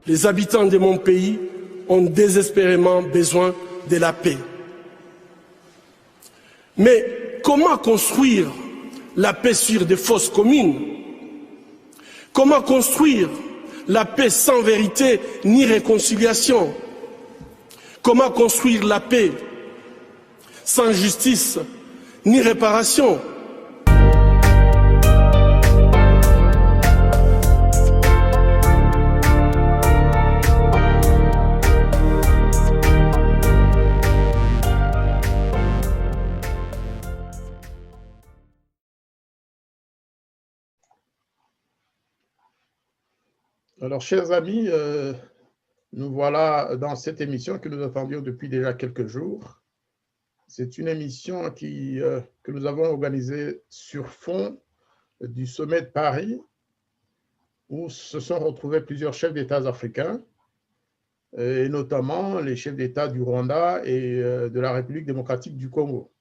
Les habitants de mon pays ont désespérément besoin de la paix. Mais comment construire la paix sur des fausses communes? Comment construire la paix sans vérité ni réconciliation? Comment construire la paix sans justice ni réparation? Alors, chers amis, nous voilà dans cette émission que nous attendions depuis déjà quelques jours. C'est une émission que nous avons organisée sur fond du sommet de Paris, où se sont retrouvés plusieurs chefs d'État africains, et notamment les chefs d'État du Rwanda et de la République démocratique du Congo.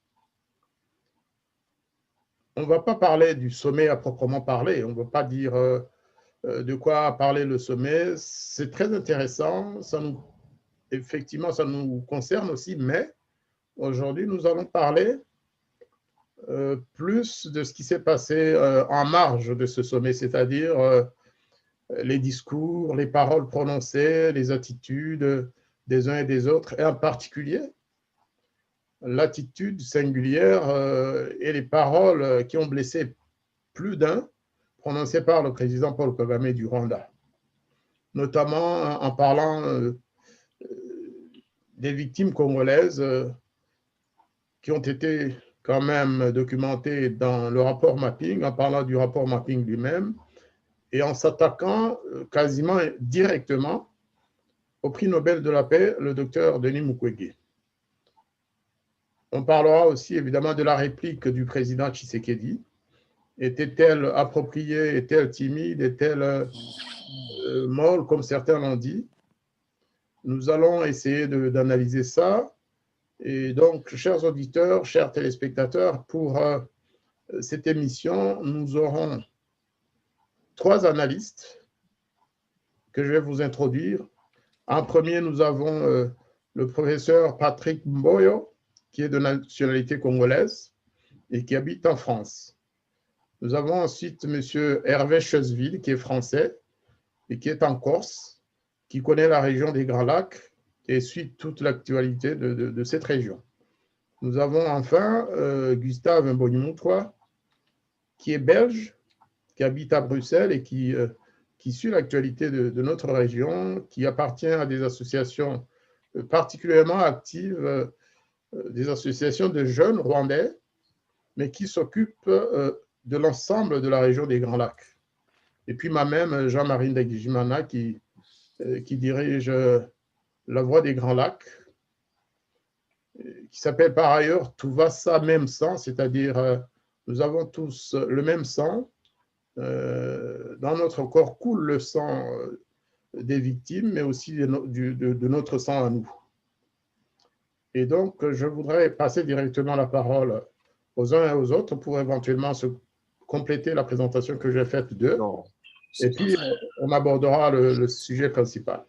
On ne va pas parler du sommet à proprement parler, on ne va pas dire de quoi parler le sommet. C'est très intéressant, effectivement ça nous concerne aussi, mais aujourd'hui nous allons parler plus de ce qui s'est passé en marge de ce sommet, c'est-à-dire les discours, les paroles prononcées, les attitudes des uns et des autres, et en particulier l'attitude singulière et les paroles qui ont blessé plus d'un, prononcées par le président Paul Kagame du Rwanda, notamment en parlant des victimes congolaises qui ont été quand même documentées dans le rapport mapping, en parlant du rapport mapping lui-même, et en s'attaquant quasiment directement au prix Nobel de la paix, le docteur Denis Mukwege. On parlera aussi évidemment de la réplique du président Tshisekedi. Était-elle appropriée, est-elle timide, est-elle molle, comme certains l'ont dit? Nous allons essayer d'analyser ça. Et donc, chers auditeurs, chers téléspectateurs, pour cette émission, nous aurons 3 analystes que je vais vous introduire. En premier, nous avons le professeur Patrick Mboyo, qui est de nationalité congolaise et qui habite en France. Nous avons ensuite M. Hervé Chesville, qui est français et qui est en Corse, qui connaît la région des Grands Lacs et suit toute l'actualité de cette région. Nous avons enfin Gustave Mbonimoutoua, qui est belge, qui habite à Bruxelles et qui suit l'actualité de notre région, qui appartient à des associations particulièrement actives, des associations de jeunes Rwandais, mais qui s'occupent de l'ensemble de la région des Grands Lacs. Et puis moi-même, Jean-Marie Ndagijimana, qui dirige la Voix des Grands Lacs, qui s'appelle par ailleurs Tout va ça même sang, c'est-à-dire nous avons tous le même sang, dans notre corps coule le sang des victimes, mais aussi de notre sang à nous. Et donc, je voudrais passer directement la parole aux uns et aux autres pour éventuellement se compléter la présentation que j'ai faite d'eux. Et puis, on abordera le sujet principal.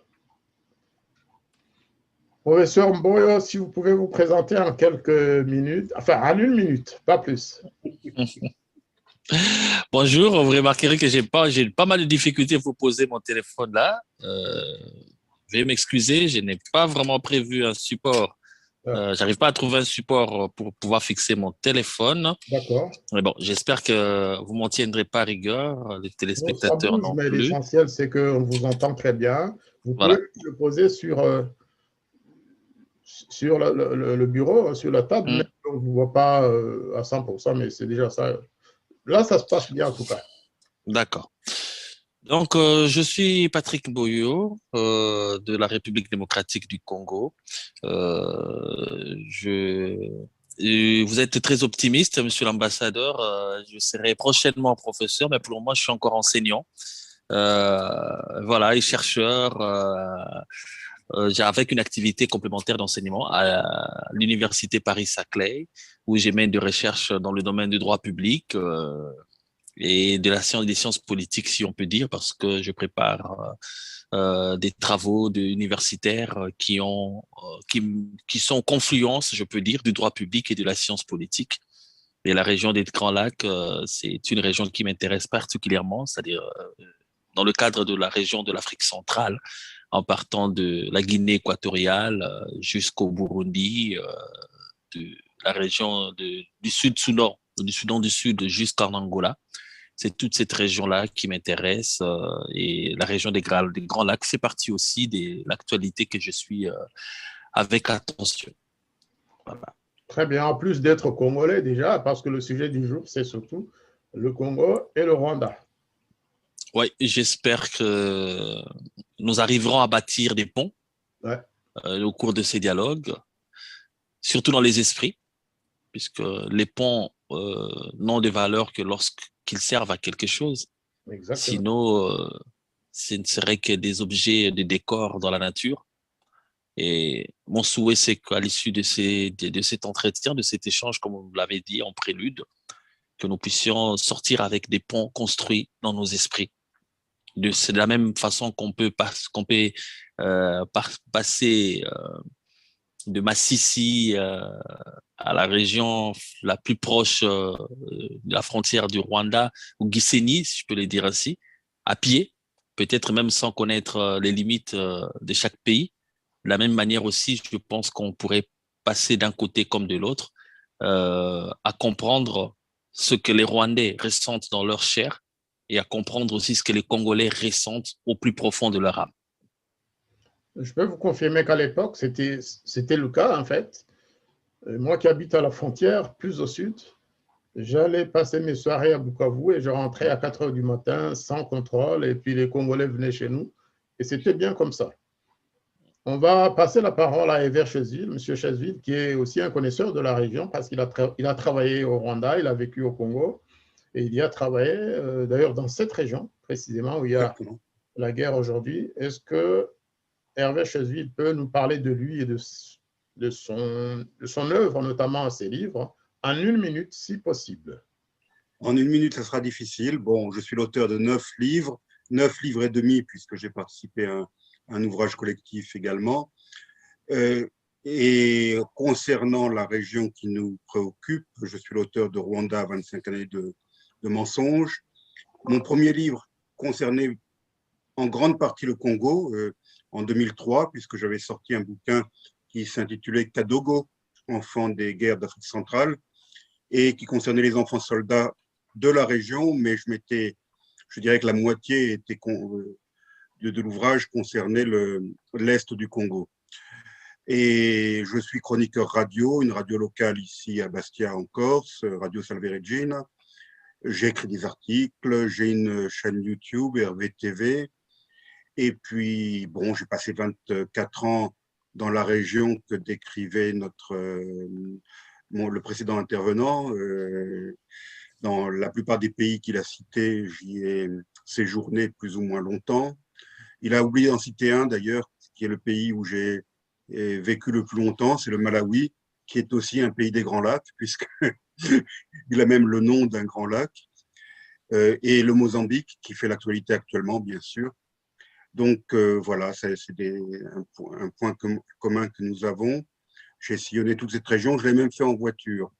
Professeur Mboyo, si vous pouvez vous présenter en quelques minutes, enfin en 1 minute, pas plus. Bonjour, vous remarquerez que j'ai pas mal de difficultés à vous poser mon téléphone là. Veuillez m'excuser, je n'ai pas vraiment prévu un support. J'arrive pas à trouver un support pour pouvoir fixer mon téléphone. D'accord. Mais bon, j'espère que vous m'en tiendrez pas rigueur, les téléspectateurs non plus. L'essentiel, c'est qu'on vous entend très bien. Vous Voilà. pouvez le poser sur le bureau, sur la table, mais on ne vous voit pas à 100%, mais c'est déjà ça. Là, ça se passe bien en tout cas. D'accord. Donc, je suis Patrick Mboyo de la République démocratique du Congo. Vous êtes très optimiste, monsieur l'ambassadeur. Je serai prochainement professeur, mais pour le moment, je suis encore enseignant. Voilà, et chercheur, avec une activité complémentaire d'enseignement à l'université Paris-Saclay, où j'ai mené des recherches dans le domaine du droit public, et de la science, des sciences politiques, si on peut dire, parce que je prépare des travaux universitaires qui sont confluence, je peux dire, du droit public et de la science politique. Et la région des Grands Lacs, c'est une région qui m'intéresse particulièrement, c'est-à-dire dans le cadre de la région de l'Afrique centrale, en partant de la Guinée équatoriale jusqu'au Burundi, de la région du Sud-Soudan, du Soudan du Sud jusqu'en Angola. C'est toute cette région-là qui m'intéresse et la région des Grands Lacs fait partie aussi de l'actualité que je suis avec attention. Voilà. Très bien, en plus d'être congolais déjà, parce que le sujet du jour, c'est surtout le Congo et le Rwanda. Oui, j'espère que nous arriverons à bâtir des ponts au cours de ces dialogues, surtout dans les esprits, puisque les ponts n'ont de valeur que lorsqu'ils servent à quelque chose. Exactement. Sinon, ce ne serait que des objets de décor dans la nature. Et mon souhait, c'est qu'à l'issue de cet entretien, de cet échange, comme vous l'avez dit en prélude, que nous puissions sortir avec des ponts construits dans nos esprits. C'est de la même façon qu'on peut passer de Massissi à la région la plus proche de la frontière du Rwanda, ou Gisenyi, si je peux le dire ainsi, à pied, peut-être même sans connaître les limites de chaque pays. De la même manière aussi, je pense qu'on pourrait passer d'un côté comme de l'autre à comprendre ce que les Rwandais ressentent dans leur chair et à comprendre aussi ce que les Congolais ressentent au plus profond de leur âme. Je peux vous confirmer qu'à l'époque, c'était le cas en fait. Moi qui habite à la frontière, plus au sud, j'allais passer mes soirées à Bukavu et je rentrais à 4 heures du matin sans contrôle et puis les Congolais venaient chez nous et c'était bien comme ça. On va passer la parole à Ever Chesville, M. Chesville, qui est aussi un connaisseur de la région parce qu'il a travaillé au Rwanda, il a vécu au Congo et il y a travaillé d'ailleurs dans cette région précisément où il y a la guerre aujourd'hui. Est-ce que Hervé Chesville peut nous parler de lui et de son œuvre, notamment ses livres, en 1 minute si possible? En 1 minute, ça sera difficile. Bon, je suis l'auteur de 9 livres et demi, puisque j'ai participé à un ouvrage collectif également. Et concernant la région qui nous préoccupe, je suis l'auteur de Rwanda, 25 années de mensonges. Mon premier livre concernait en grande partie le Congo en 2003, puisque j'avais sorti un bouquin qui s'intitulait Kadogo, enfants des guerres d'Afrique centrale, et qui concernait les enfants soldats de la région, mais je dirais que la moitié de l'ouvrage concernait l'Est du Congo. Et je suis chroniqueur radio, une radio locale ici à Bastia en Corse, Radio Salve Regina. J'ai écrit des articles, j'ai une chaîne YouTube, RVTV. Et puis, bon, j'ai passé 24 ans dans la région que décrivait le précédent intervenant. Dans la plupart des pays qu'il a cités, j'y ai séjourné plus ou moins longtemps. Il a oublié d'en citer un d'ailleurs, qui est le pays où j'ai vécu le plus longtemps, c'est le Malawi, qui est aussi un pays des Grands Lacs, puisqu'il a même le nom d'un grand lac, et le Mozambique, qui fait l'actualité actuellement, bien sûr. Donc voilà, c'est un point commun que nous avons. J'ai sillonné toute cette région, je l'ai même fait en voiture.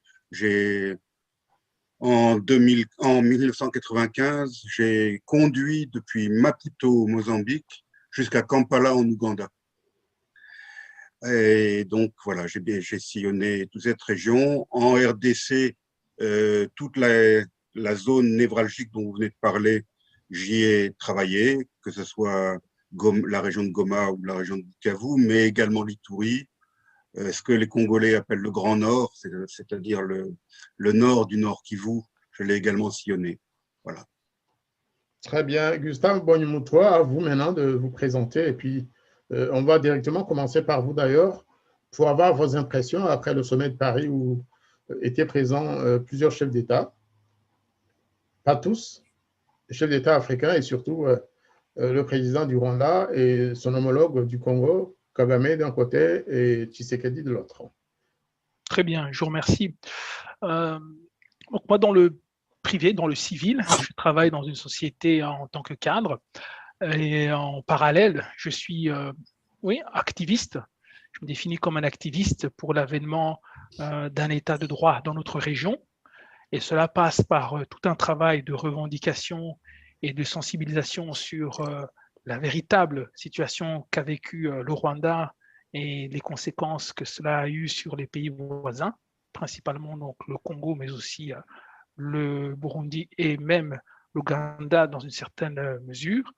En 1995, j'ai conduit depuis Maputo au Mozambique jusqu'à Kampala en Ouganda. Et donc voilà, j'ai sillonné toute cette région. En RDC, toute la zone névralgique dont vous venez de parler, j'y ai travaillé, que ce soit la région de Goma ou la région de Bukavu, mais également l'Ituri, ce que les Congolais appellent le Grand Nord, c'est-à-dire le nord du Nord Kivu, je l'ai également sillonné. Voilà. Très bien. Gustave Bonyumutoa, à vous maintenant de vous présenter. Et puis, on va directement commencer par vous d'ailleurs, pour avoir vos impressions après le sommet de Paris où étaient présents plusieurs chefs d'État. Pas tous, les chefs d'État africains et surtout le président du Rwanda et son homologue du Congo, Kagame d'un côté et Tshisekedi de l'autre. Très bien, je vous remercie. Donc moi, dans le privé, dans le civil. Je travaille dans une société en tant que cadre. Et en parallèle, je suis activiste. Je me définis comme un activiste pour l'avènement d'un état de droit dans notre région. Et cela passe par tout un travail de revendication et de sensibilisation sur la véritable situation qu'a vécu le Rwanda et les conséquences que cela a eu sur les pays voisins, principalement donc le Congo, mais aussi le Burundi et même l'Ouganda dans une certaine mesure.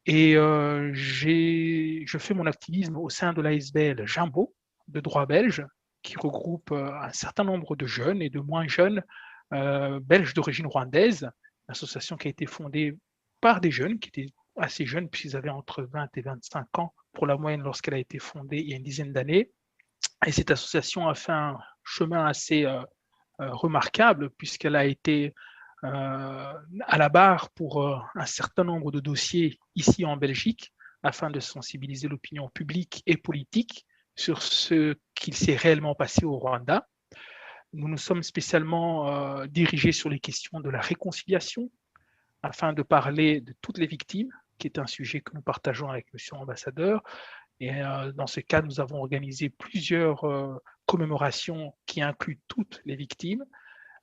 Et je fais mon activisme au sein de l'ASBL Jimbo, de droit belge, qui regroupe un certain nombre de jeunes et de moins jeunes belges d'origine rwandaise, une association qui a été fondée par des jeunes, qui étaient assez jeunes, puisqu'ils avaient entre 20 et 25 ans pour la moyenne lorsqu'elle a été fondée il y a une dizaine d'années. Et cette association a fait un chemin assez remarquable, puisqu'elle a été à la barre pour un certain nombre de dossiers ici en Belgique, afin de sensibiliser l'opinion publique et politique sur ce qu'il s'est réellement passé au Rwanda. Nous nous sommes spécialement dirigés sur les questions de la réconciliation, afin de parler de toutes les victimes, qui est un sujet que nous partageons avec M. l'ambassadeur. Et dans ce cas, nous avons organisé plusieurs commémorations qui incluent toutes les victimes,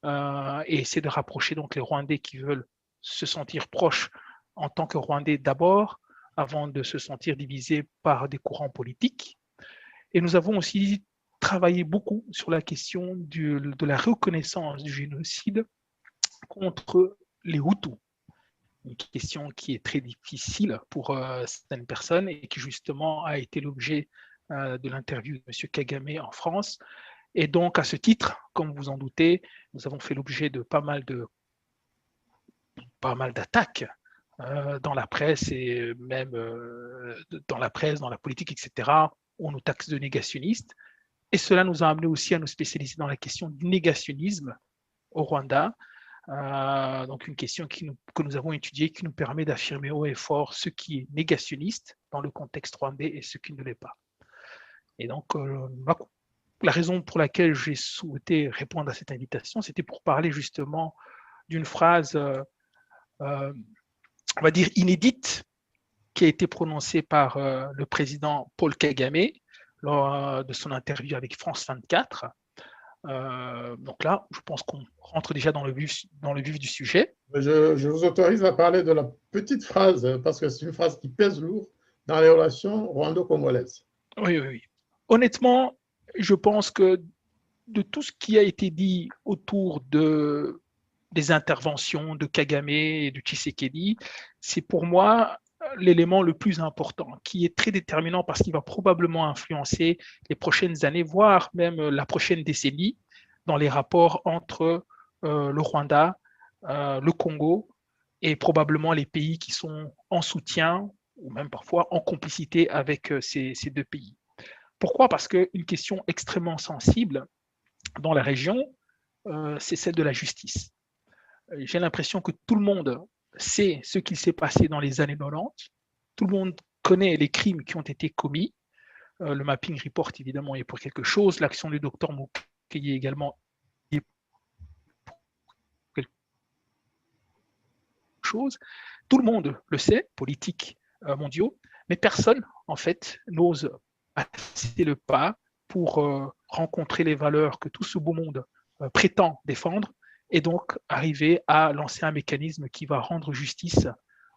et essayer de rapprocher donc les Rwandais qui veulent se sentir proches en tant que Rwandais d'abord, avant de se sentir divisés par des courants politiques. Et nous avons aussi travaillé beaucoup sur la question de la reconnaissance du génocide contre les Hutus, une question qui est très difficile pour certaines personnes et qui justement a été l'objet de l'interview de M. Kagame en France. Et donc, à ce titre, comme vous en doutez, nous avons fait l'objet de pas mal d'attaques dans la presse et même dans la presse, dans la politique, etc., on nous taxe de négationnistes. Et cela nous a amené aussi à nous spécialiser dans la question du négationnisme au Rwanda. Donc, une question que nous avons étudiée qui nous permet d'affirmer haut et fort ce qui est négationniste dans le contexte rwandais et ce qui ne l'est pas. Et donc, la raison pour laquelle j'ai souhaité répondre à cette invitation, c'était pour parler justement d'une phrase, on va dire, inédite, qui a été prononcée par le président Paul Kagame lors de son interview avec France 24. Donc là, je pense qu'on rentre déjà dans le vif du sujet. Je vous autorise à parler de la petite phrase, parce que c'est une phrase qui pèse lourd dans les relations rwando-congolaises. Oui. Honnêtement, je pense que de tout ce qui a été dit autour des interventions de Kagame et de Tshisekedi, c'est pour moi l'élément le plus important, qui est très déterminant parce qu'il va probablement influencer les prochaines années, voire même la prochaine décennie, dans les rapports entre le Rwanda, le Congo et probablement les pays qui sont en soutien ou même parfois en complicité avec ces deux pays. Pourquoi? Parce qu'une question extrêmement sensible dans la région, c'est celle de la justice. J'ai l'impression que tout le monde sait ce qui s'est passé dans les années 90. Tout le monde connaît les crimes qui ont été commis. Le mapping report, évidemment, est pour quelque chose. L'action du docteur Mukwege également est pour quelque chose. Tout le monde le sait, politiques mondiaux, mais personne, en fait, n'ose passer le pas pour rencontrer les valeurs que tout ce beau monde prétend défendre et donc arriver à lancer un mécanisme qui va rendre justice.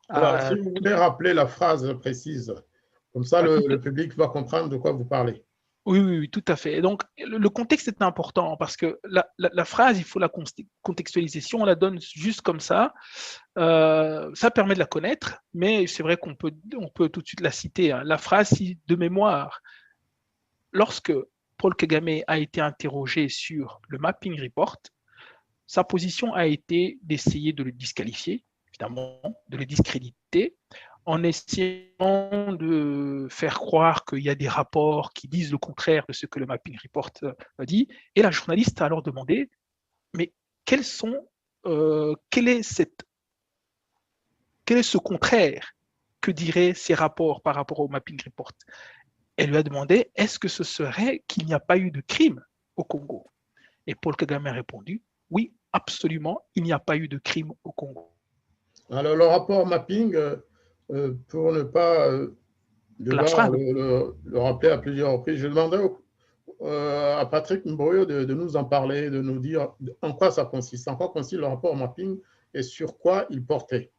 Alors, si vous voulez rappeler la phrase précise, comme ça le public va comprendre de quoi vous parlez. Oui, tout à fait. Et donc, le contexte est important parce que la phrase, il faut la contextualiser. Si on la donne juste comme ça permet de la connaître, mais c'est vrai qu'on peut tout de suite la citer. Hein. La phrase, si de mémoire, lorsque Paul Kagame a été interrogé sur le mapping report, sa position a été d'essayer de le disqualifier, évidemment, de le discréditer, en essayant de faire croire qu'il y a des rapports qui disent le contraire de ce que le mapping report dit. Et la journaliste a alors demandé, mais quel est ce contraire que diraient ces rapports par rapport au mapping report? Elle lui a demandé, est-ce que ce serait qu'il n'y a pas eu de crime au Congo? Et Paul Kagame a répondu, oui, absolument, il n'y a pas eu de crime au Congo. Alors, le rapport mapping, pour ne pas devoir le rappeler à plusieurs reprises, je demandais à Patrick Mboyo de nous en parler, de nous dire en quoi ça consiste, en quoi consiste le rapport mapping et sur quoi il portait.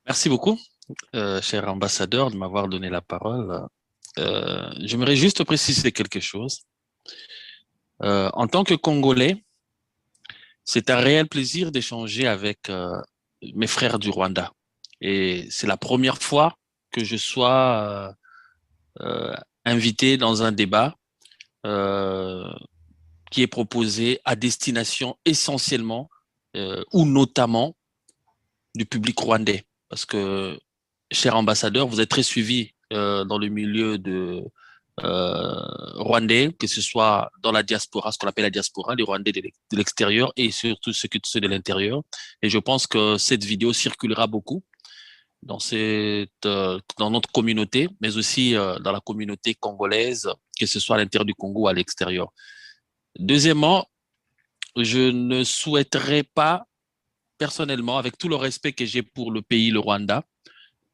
Merci beaucoup, cher ambassadeur, de m'avoir donné la parole. J'aimerais juste préciser quelque chose. En tant que Congolais, c'est un réel plaisir d'échanger avec mes frères du Rwanda. Et c'est la première fois que je sois invité dans un débat qui est proposé à destination essentiellement ou notamment du public rwandais. Parce que, cher ambassadeur, vous êtes très suivi dans le milieu rwandais, que ce soit dans la diaspora, ce qu'on appelle la diaspora, les Rwandais de l'extérieur et surtout ceux de l'intérieur. Et je pense que cette vidéo circulera beaucoup dans notre communauté, mais aussi dans la communauté congolaise, que ce soit à l'intérieur du Congo ou à l'extérieur. Deuxièmement, je ne souhaiterais pas, personnellement, avec tout le respect que j'ai pour le pays, le Rwanda,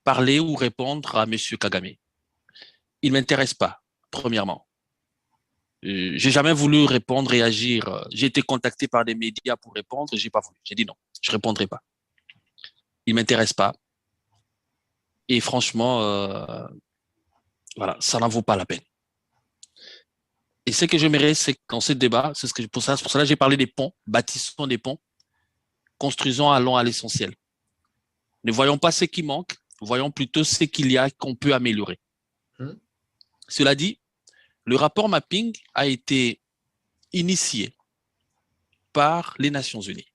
parler ou répondre à M. Kagame. Il ne m'intéresse pas, premièrement. J'ai jamais voulu répondre, réagir. J'ai été contacté par des médias pour répondre, j'ai pas voulu. J'ai dit non, je répondrai pas. Il m'intéresse pas. Et franchement, voilà, ça n'en vaut pas la peine. Et ce que j'aimerais, c'est que dans ce débat, c'est pour ça que j'ai parlé des ponts, bâtissons des ponts, construisons, allons à l'essentiel. Ne voyons pas ce qui manque, voyons plutôt ce qu'il y a qu'on peut améliorer. Cela dit, le rapport mapping a été initié par les Nations Unies.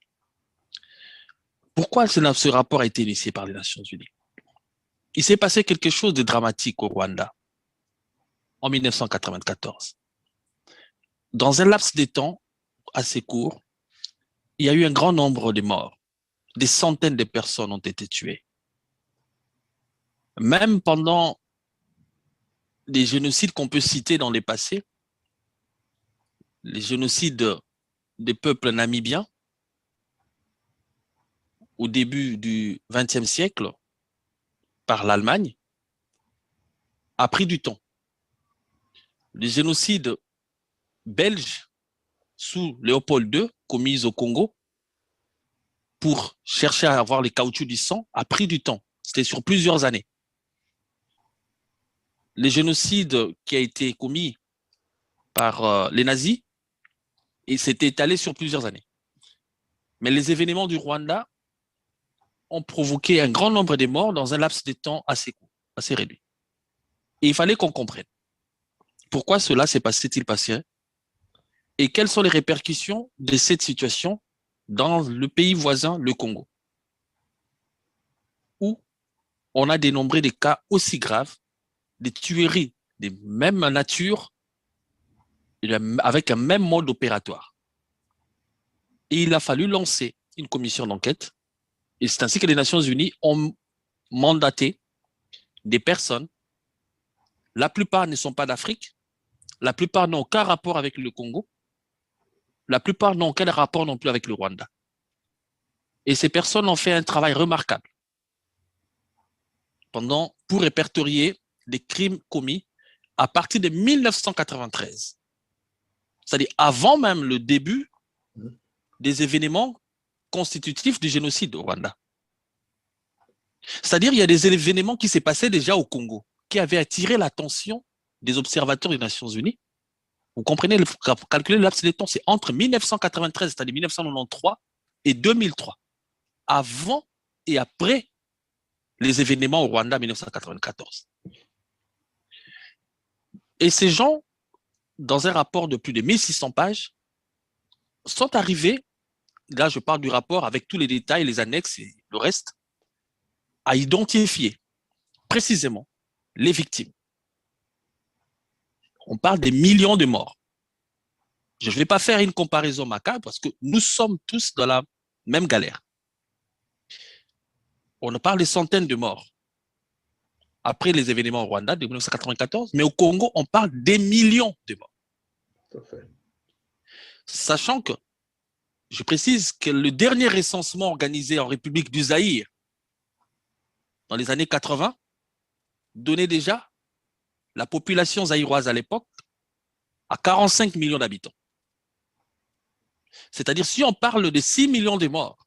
Pourquoi ce rapport a été initié par les Nations Unies? Il s'est passé quelque chose de dramatique au Rwanda en 1994. Dans un laps de temps assez court, il y a eu un grand nombre de morts. Des centaines de personnes ont été tuées. Même pendant des génocides qu'on peut citer dans les passés, les génocides des peuples namibiens, au début du XXe siècle, par l'Allemagne, a pris du temps. Les génocides belges sous Léopold II, commis au Congo, pour chercher à avoir les caoutchoucs du sang, a pris du temps. C'était sur plusieurs années. Les génocides qui a été commis par les nazis, et s'était étalé sur plusieurs années. Mais les événements du Rwanda ont provoqué un grand nombre de morts dans un laps de temps assez court, assez réduit. Et il fallait qu'on comprenne pourquoi cela s'est-il passé et quelles sont les répercussions de cette situation dans le pays voisin, le Congo, où on a dénombré des cas aussi graves, des tueries de même nature, avec un même mode opératoire. Et il a fallu lancer une commission d'enquête, et c'est ainsi que les Nations Unies ont mandaté des personnes. La plupart ne sont pas d'Afrique, la plupart n'ont aucun rapport avec le Congo, la plupart n'ont aucun rapport non plus avec le Rwanda. Et ces personnes ont fait un travail remarquable pour répertorier les crimes commis à partir de 1993. C'est-à-dire avant même le début des événements constitutifs du génocide au Rwanda. C'est-à-dire il y a des événements qui s'est passé déjà au Congo, qui avaient attiré l'attention des observateurs des Nations Unies. Vous comprenez, calculer le laps de temps, c'est entre 1993, c'est-à-dire 1993, et 2003, avant et après les événements au Rwanda en 1994. Et ces gens, dans un rapport de plus de 1600 pages, sont arrivés, là je parle du rapport avec tous les détails, les annexes et le reste, à identifier précisément les victimes. On parle des millions de morts. Je ne vais pas faire une comparaison macabre parce que nous sommes tous dans la même galère. On parle des centaines de morts après les événements au Rwanda de 1994, mais au Congo, on parle des millions de morts. Tout à fait. Sachant que Je précise que le dernier recensement organisé en République du Zaïre dans les années 80 donnait déjà la population zaïroise à l'époque à 45 millions d'habitants. C'est-à-dire, si on parle de 6 millions de morts,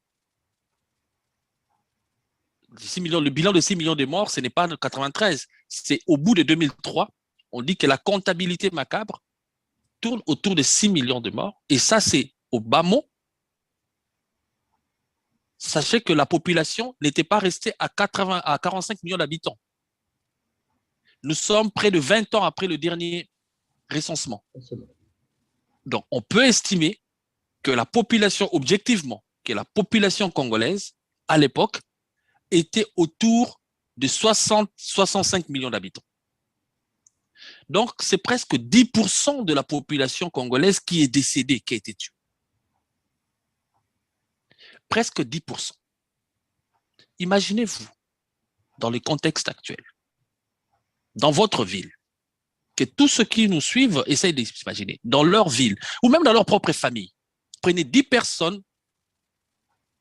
le bilan de 6 millions de morts, ce n'est pas de 93, c'est au bout de 2003, on dit que la comptabilité macabre tourne autour de 6 millions de morts, et ça, c'est au bas mot. Sachez que la population n'était pas restée à 45 millions d'habitants. Nous sommes près de 20 ans après le dernier recensement. Donc, on peut estimer que la population, objectivement, que la population congolaise, à l'époque, était autour de 60-65 millions d'habitants. Donc, c'est presque 10% de la population congolaise qui est décédée, qui a été tuée. Presque 10%. Imaginez-vous, dans le contexte actuel, dans votre ville, que tous ceux qui nous suivent essayent de s'imaginer, dans leur ville, ou même dans leur propre famille, prenez 10 personnes,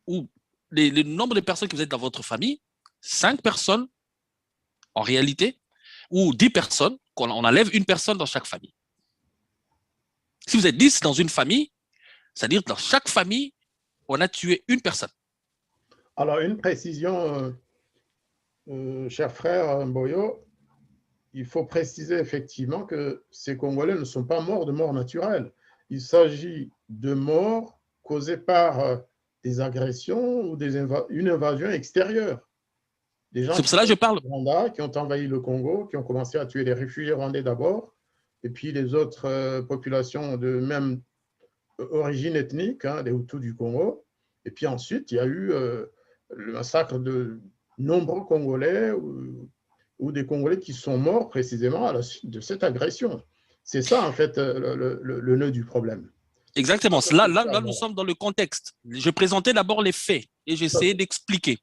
ou le nombre de personnes que vous êtes dans votre famille, 5 personnes, en réalité, ou 10 personnes, on enlève une personne dans chaque famille. Si vous êtes 10 dans une famille, c'est-à-dire dans chaque famille, on a tué une personne. Alors, une précision, cher frère Mboyo, il faut préciser effectivement que ces Congolais ne sont pas morts de mort naturelle. Il s'agit de morts causées par des agressions ou une invasion extérieure. Des gens c'est pour cela que je parle. Rwanda, qui ont envahi le Congo, qui ont commencé à tuer les réfugiés rwandais d'abord, et puis les autres populations de même origine ethnique, hein, les Hutus du Congo. Et puis ensuite, il y a eu le massacre de nombreux Congolais ou des Congolais qui sont morts précisément à la suite de cette agression. C'est ça, en fait, le nœud du problème. Exactement. Là, nous sommes dans le contexte. Je présentais d'abord les faits et j'essayais d'expliquer.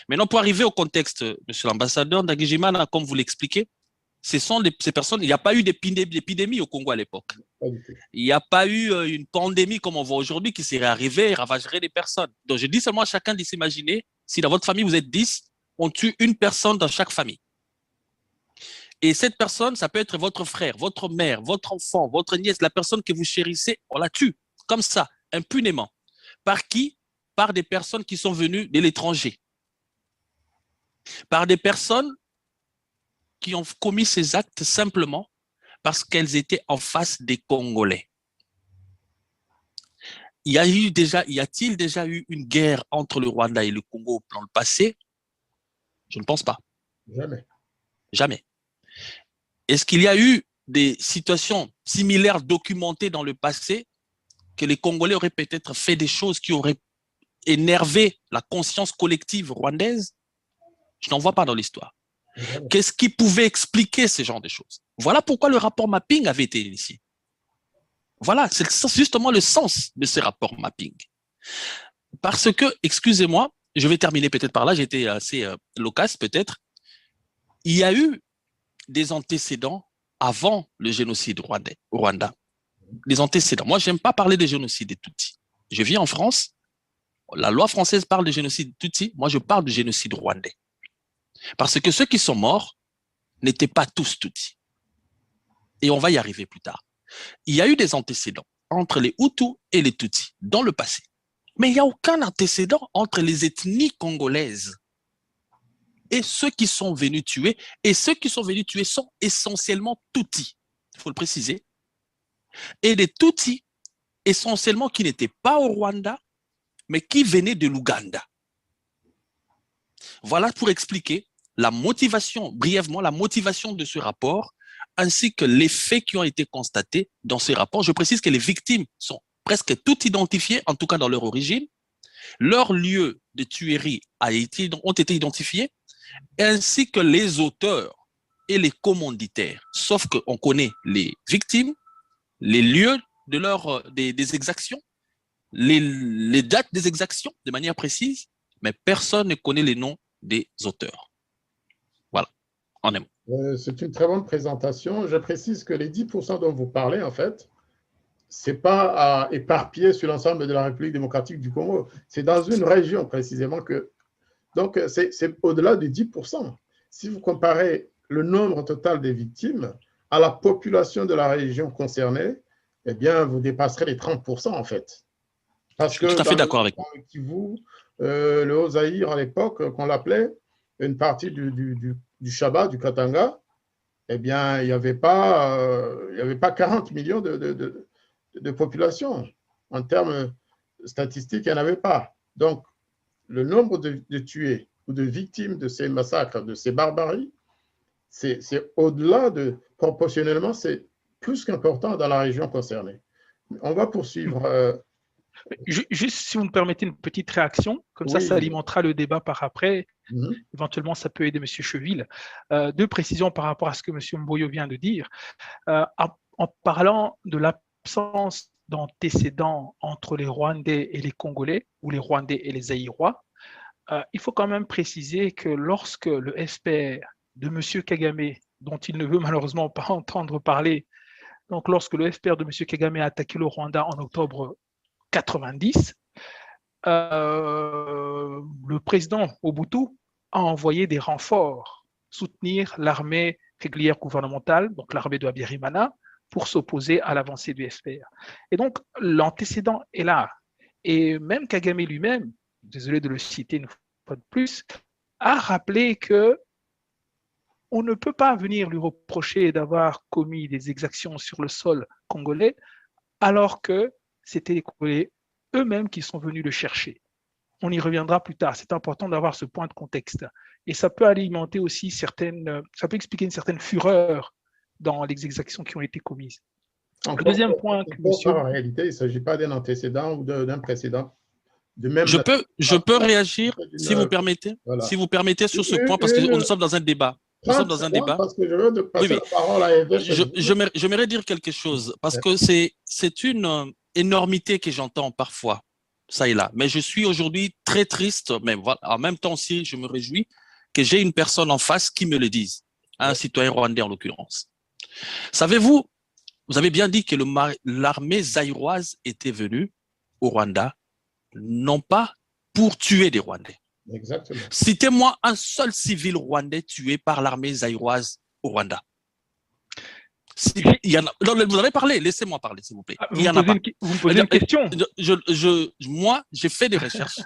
Maintenant, pour arriver au contexte, monsieur l'ambassadeur Ndagijimana, comme vous l'expliquez, ces personnes, il n'y a pas eu d'épidémie au Congo à l'époque. Il n'y a pas eu une pandémie comme on voit aujourd'hui qui serait arrivée et ravagerait des personnes. Donc, je dis seulement à chacun de s'imaginer, si dans votre famille, vous êtes 10, on tue une personne dans chaque famille. Et cette personne, ça peut être votre frère, votre mère, votre enfant, votre nièce, la personne que vous chérissez, on la tue, comme ça, impunément. Par qui? Par des personnes qui sont venues de l'étranger. Par des personnes qui ont commis ces actes simplement parce qu'elles étaient en face des Congolais. Y a-t-il déjà eu une guerre entre le Rwanda et le Congo dans le passé? Je ne pense pas. Jamais. Jamais. Est-ce qu'il y a eu des situations similaires documentées dans le passé que les Congolais auraient peut-être fait des choses qui auraient énervé la conscience collective rwandaise? Je n'en vois pas dans l'histoire. Qu'est-ce qui pouvait expliquer ce genre de choses? Voilà pourquoi le rapport mapping avait été initié. Voilà, c'est justement le sens de ce rapport mapping. Parce que, excusez-moi, je vais terminer peut-être par là, j'ai été assez loquace peut-être. Il y a eu des antécédents avant le génocide au Rwanda. Des antécédents. Moi, je n'aime pas parler de génocide des Tutsis. Je vis en France, la loi française parle de génocide Tutsi, moi je parle de génocide rwandais. Parce que ceux qui sont morts n'étaient pas tous Tutsis. Et on va y arriver plus tard. Il y a eu des antécédents entre les Hutus et les Tutsis dans le passé. Mais il n'y a aucun antécédent entre les ethnies congolaises et ceux qui sont venus tuer. Et ceux qui sont venus tuer sont essentiellement Tutsis, il faut le préciser. Et des Tutsis, essentiellement qui n'étaient pas au Rwanda, mais qui venaient de l'Ouganda. Voilà pour expliquer la motivation, brièvement, la motivation de ce rapport, ainsi que les faits qui ont été constatés dans ce rapport. Je précise que les victimes sont presque toutes identifiées, en tout cas dans leur origine. Leurs lieux de tuerie ont été identifiés, ainsi que les auteurs et les commanditaires. Sauf qu'on connaît les victimes, les lieux de des exactions, les dates des exactions de manière précise, mais personne ne connaît les noms des auteurs. Voilà, en un mot. C'est une très bonne présentation. Je précise que les 10% dont vous parlez, en fait, c'est pas éparpillé sur l'ensemble de la République démocratique du Congo. C'est dans une région précisément que... Donc, c'est au-delà de 10%. Si vous comparez le nombre total des victimes à la population de la région concernée, eh bien, vous dépasserez les 30% en fait. Parce je suis tout à fait d'accord avec vous. Dans le Kivu, le Haut-Zaïre à l'époque, qu'on l'appelait, une partie du Shaba, du Katanga, eh bien, il n'y avait pas 40 millions de population. En termes statistiques, il n'y en avait pas. Donc, le nombre de tués ou de victimes de ces massacres, de ces barbaries, c'est au-delà proportionnellement, c'est plus qu'important dans la région concernée. On va poursuivre. Juste, si vous me permettez une petite réaction, comme Oui. ça alimentera le débat par après. Mm-hmm. Éventuellement, ça peut aider M. Cheville. Deux précisions par rapport à ce que M. Mboyo vient de dire. En parlant de l'absence d'antécédents entre les Rwandais et les Congolais, ou les Rwandais et les Zaïrois, il faut quand même préciser que lorsque le SPR de M. Kagame, dont il ne veut malheureusement pas entendre parler, donc lorsque le SPR de M. Kagame a attaqué le Rwanda en octobre 90, le président Mobutu a envoyé des renforts soutenir l'armée régulière gouvernementale, donc l'armée de Habyarimana, pour s'opposer à l'avancée du SPR. Et donc, l'antécédent est là. Et même Kagame lui-même, désolé de le citer une fois de plus, a rappelé que on ne peut pas venir lui reprocher d'avoir commis des exactions sur le sol congolais, alors que c'était les Congolais eux-mêmes qui sont venus le chercher. On y reviendra plus tard. C'est important d'avoir ce point de contexte. Et ça peut alimenter aussi ça peut expliquer une certaine fureur dans les exactions qui ont été commises. Le deuxième point que monsieur... En réalité, il ne s'agit pas d'un antécédent ou d'un précédent. Je peux réagir, si vous permettez, voilà. Si vous permettez sur ce point, parce que nous sommes dans un débat. Nous sommes dans un débat. Parce que je veux passer la parole à j'aimerais dire quelque chose, parce que c'est une énormité que j'entends parfois, ça et là. Mais je suis aujourd'hui très triste, mais voilà, en même temps aussi, je me réjouis que j'ai une personne en face qui me le dise, un citoyen rwandais en l'occurrence. Savez-vous, vous avez bien dit que l'armée zaïroise était venue au Rwanda, non pas pour tuer des Rwandais. Exactement. Citez-moi un seul civil rwandais tué par l'armée zaïroise au Rwanda. Il y en a, non, vous en avez parlé, laissez-moi parler, s'il vous plaît. Vous me posez une question. Moi, j'ai fait des recherches.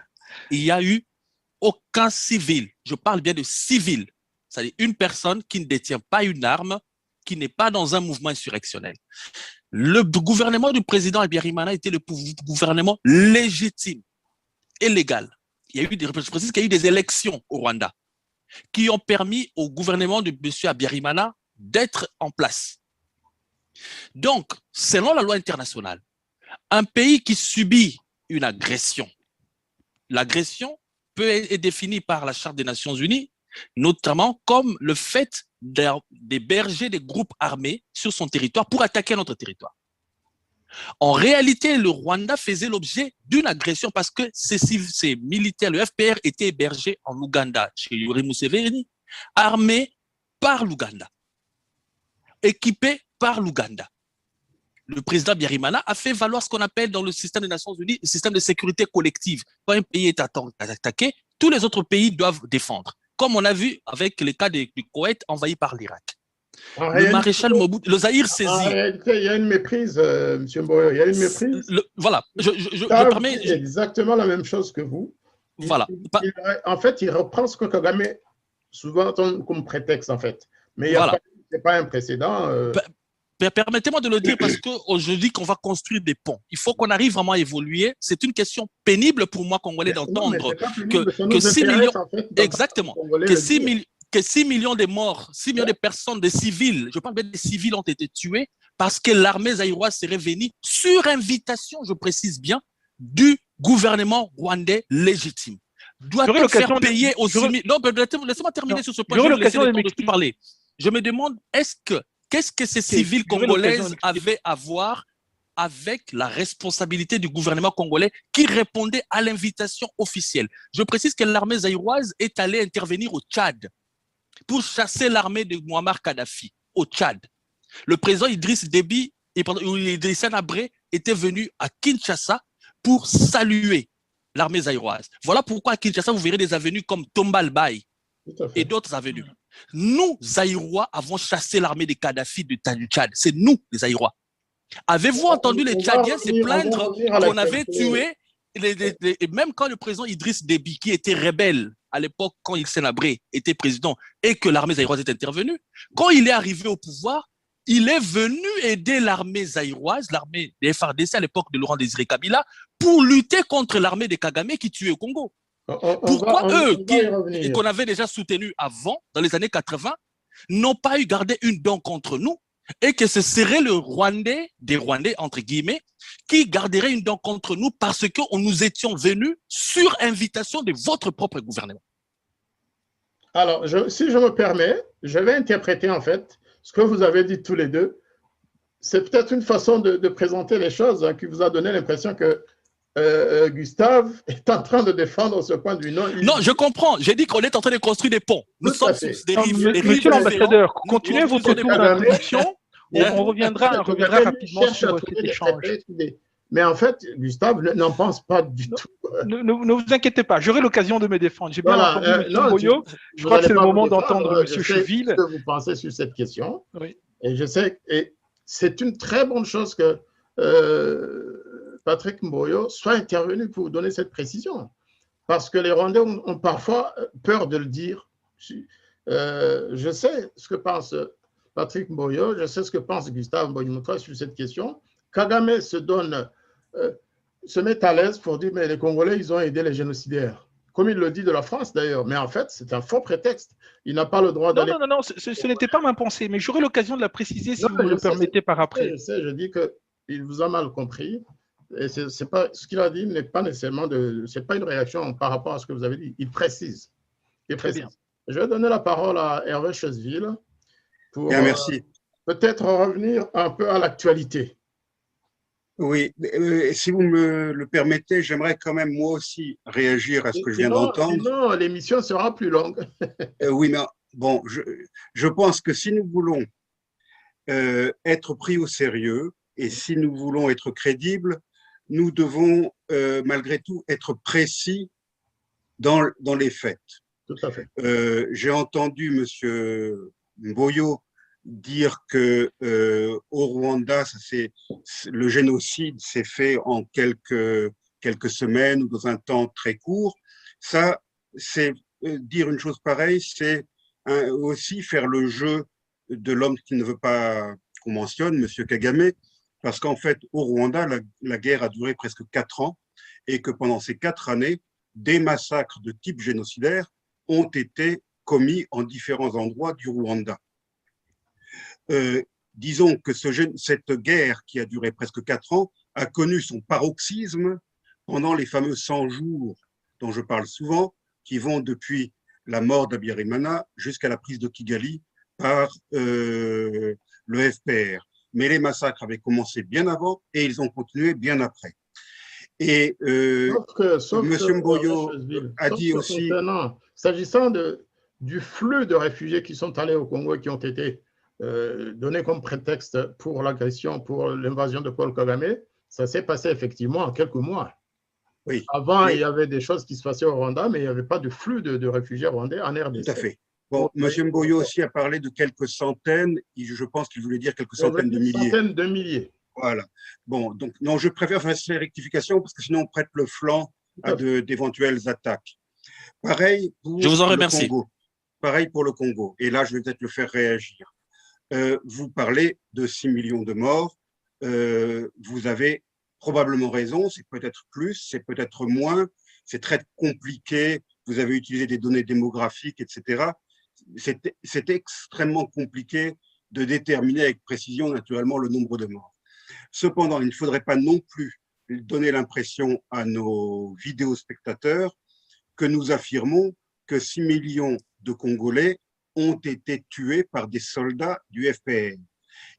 Il n'y a eu aucun civil, je parle bien de civil, c'est-à-dire une personne qui ne détient pas une arme, qui n'est pas dans un mouvement insurrectionnel. Le gouvernement du président Habyarimana était le gouvernement légitime et légal. Il y a eu je précise qu'il y a eu des élections au Rwanda qui ont permis au gouvernement de M. Habyarimana d'être en place. Donc, selon la loi internationale, un pays qui subit une agression, l'agression est définie par la Charte des Nations Unies, notamment comme le fait d'héberger des groupes armés sur son territoire pour attaquer notre territoire. En réalité, le Rwanda faisait l'objet d'une agression parce que ces militaires, le FPR, étaient hébergés en Ouganda, chez Yoweri Museveni, armés par l'Ouganda, équipés par l'Ouganda. Le président Habyarimana a fait valoir ce qu'on appelle dans le système des Nations Unies le système de sécurité collective. Quand un pays est attaqué, tous les autres pays doivent défendre. Comme on a vu avec le cas du Koweït envahi par l'Irak. Le maréchal Mobutu, le Zaïre saisit. En réalité, il y a une méprise, M. Mboyo, il y a une méprise. Voilà, je permets. Exactement la même chose que vous. Voilà. En fait, il reprend ce que Kagame souvent donne comme prétexte, en fait. Mais ce n'est pas un précédent. Permettez-moi de le dire parce que je dis qu'on va construire des ponts. Il faut qu'on arrive vraiment à évoluer. C'est une question pénible pour moi, Congolais, d'entendre que 6 millions, en fait, exactement, que 6 millions de morts, 6 millions de personnes, de civils, je parle bien des civils ont été tués parce que l'armée zaïroise serait venue sur invitation, je précise bien, du gouvernement rwandais légitime. Doit-on faire payer aux civils? Non, laissez-moi terminer sur ce point. Je vais laisser le temps de parler. Je me demande, qu'est-ce que ces civils congolaises avaient à voir avec la responsabilité du gouvernement congolais qui répondait à l'invitation officielle? Je précise que l'armée zaïroise est allée intervenir au Tchad pour chasser l'armée de Muammar Kadhafi au Tchad. Le président Idriss Déby et Idrissa Nabré était venu à Kinshasa pour saluer l'armée zaïroise. Voilà pourquoi à Kinshasa, vous verrez des avenues comme Tombal Bay et d'autres avenues. Nous, Zaïrois, avons chassé l'armée des Kadhafi du Tchad. C'est nous, les Zaïrois. Avez-vous entendu les Tchadiens se plaindre qu'on avait tué, et même quand le président Idriss Déby, qui était rebelle à l'époque, quand il Sénabré était président, et que l'armée zaïroise est intervenue, quand il est arrivé au pouvoir, il est venu aider l'armée zaïroise, l'armée des FARDC à l'époque de Laurent Désiré Kabila, pour lutter contre l'armée des Kagame qui tuait au Congo. Pourquoi eux, qu'on avait déjà soutenus avant, dans les années 80, n'ont pas eu gardé une dent contre nous, et que ce serait le Rwandais, des Rwandais, entre guillemets, qui garderait une dent contre nous parce que nous étions venus sur invitation de votre propre gouvernement. Alors, si je me permets, je vais interpréter en fait ce que vous avez dit tous les deux. C'est peut-être une façon de présenter les choses qui vous a donné l'impression que Gustave est en train de défendre ce point de vue. Non, je comprends. J'ai dit qu'on est en train de construire des ponts. Nous sommes sur des rives. Monsieur l'ambassadeur, continuez votre tour d'introduction. On reviendra rapidement sur cet échange. Mais en fait, Gustave n'en pense pas du tout. Ne vous inquiétez pas, j'aurai l'occasion de me défendre. J'ai bien entendu M. Boyo. Je crois que c'est le moment d'entendre M. Cheville. Je sais ce que vous pensez sur cette question. Oui. Et je sais, et c'est une très bonne chose que Patrick Mboyo soit intervenu pour donner cette précision. Parce que les Rwandais ont parfois peur de le dire. Je sais ce que pense Patrick Mboyo, je sais ce que pense Gustave Mbonimoutra sur cette question. Kagame se met à l'aise pour dire mais les Congolais, ils ont aidé les génocidaires. Comme il le dit de la France d'ailleurs. Mais en fait, c'est un faux prétexte. Il n'a pas le droit d'aller… Non, ce n'était pas ma pensée, mais j'aurai l'occasion de la préciser si vous me le permettez par après. Je sais, je dis qu'il vous a mal compris. Et c'est pas, ce qu'il a dit n'est pas nécessairement c'est pas une réaction par rapport à ce que vous avez dit. Il précise. Très bien. Je vais donner la parole à Hervé Chesville pour merci. Peut-être revenir un peu à l'actualité. Oui, si vous me le permettez, j'aimerais quand même moi aussi réagir à ce que je viens d'entendre. Sinon, l'émission sera plus longue. Oui, mais bon, je pense que si nous voulons être pris au sérieux et si nous voulons être crédibles, nous devons malgré tout être précis dans les faits. Tout à fait. J'ai entendu M. Mboyo dire que au Rwanda, le génocide s'est fait en quelques semaines ou dans un temps très court. Ça, c'est dire une chose pareille, c'est aussi faire le jeu de l'homme qui ne veut pas qu'on mentionne, M. Kagame, parce qu'en fait, au Rwanda, la guerre a duré presque 4 ans et que pendant ces 4 années, des massacres de type génocidaire ont été commis en différents endroits du Rwanda. Disons que cette guerre qui a duré presque 4 ans a connu son paroxysme pendant les fameux 100 jours dont je parle souvent, qui vont depuis la mort d'Abiyarimana jusqu'à la prise de Kigali par le FPR. Mais les massacres avaient commencé bien avant et ils ont continué bien après. Et M. Mboyo a dit aussi… S'agissant du flux de réfugiés qui sont allés au Congo et qui ont été donnés comme prétexte pour l'agression, pour l'invasion de Paul Kagame, ça s'est passé effectivement en quelques mois. Oui. Avant, il y avait des choses qui se passaient au Rwanda, mais il n'y avait pas de flux de réfugiés rwandais en RDC. Tout à fait. Bon, M. Mboyo aussi a parlé de quelques centaines, je pense qu'il voulait dire quelques centaines de milliers. Centaines de milliers. Voilà. Bon, donc, non, je préfère faire ces rectifications parce que sinon on prête le flanc à d'éventuelles attaques. Pareil pour je vous en remercie. Le Congo. Pareil pour le Congo. Et là, je vais peut-être le faire réagir. Vous parlez de 6 millions de morts. Vous avez probablement raison. C'est peut-être plus, c'est peut-être moins. C'est très compliqué. Vous avez utilisé des données démographiques, etc. C'est extrêmement compliqué de déterminer avec précision, naturellement, le nombre de morts. Cependant, il ne faudrait pas non plus donner l'impression à nos vidéospectateurs que nous affirmons que 6 millions de Congolais ont été tués par des soldats du FPR.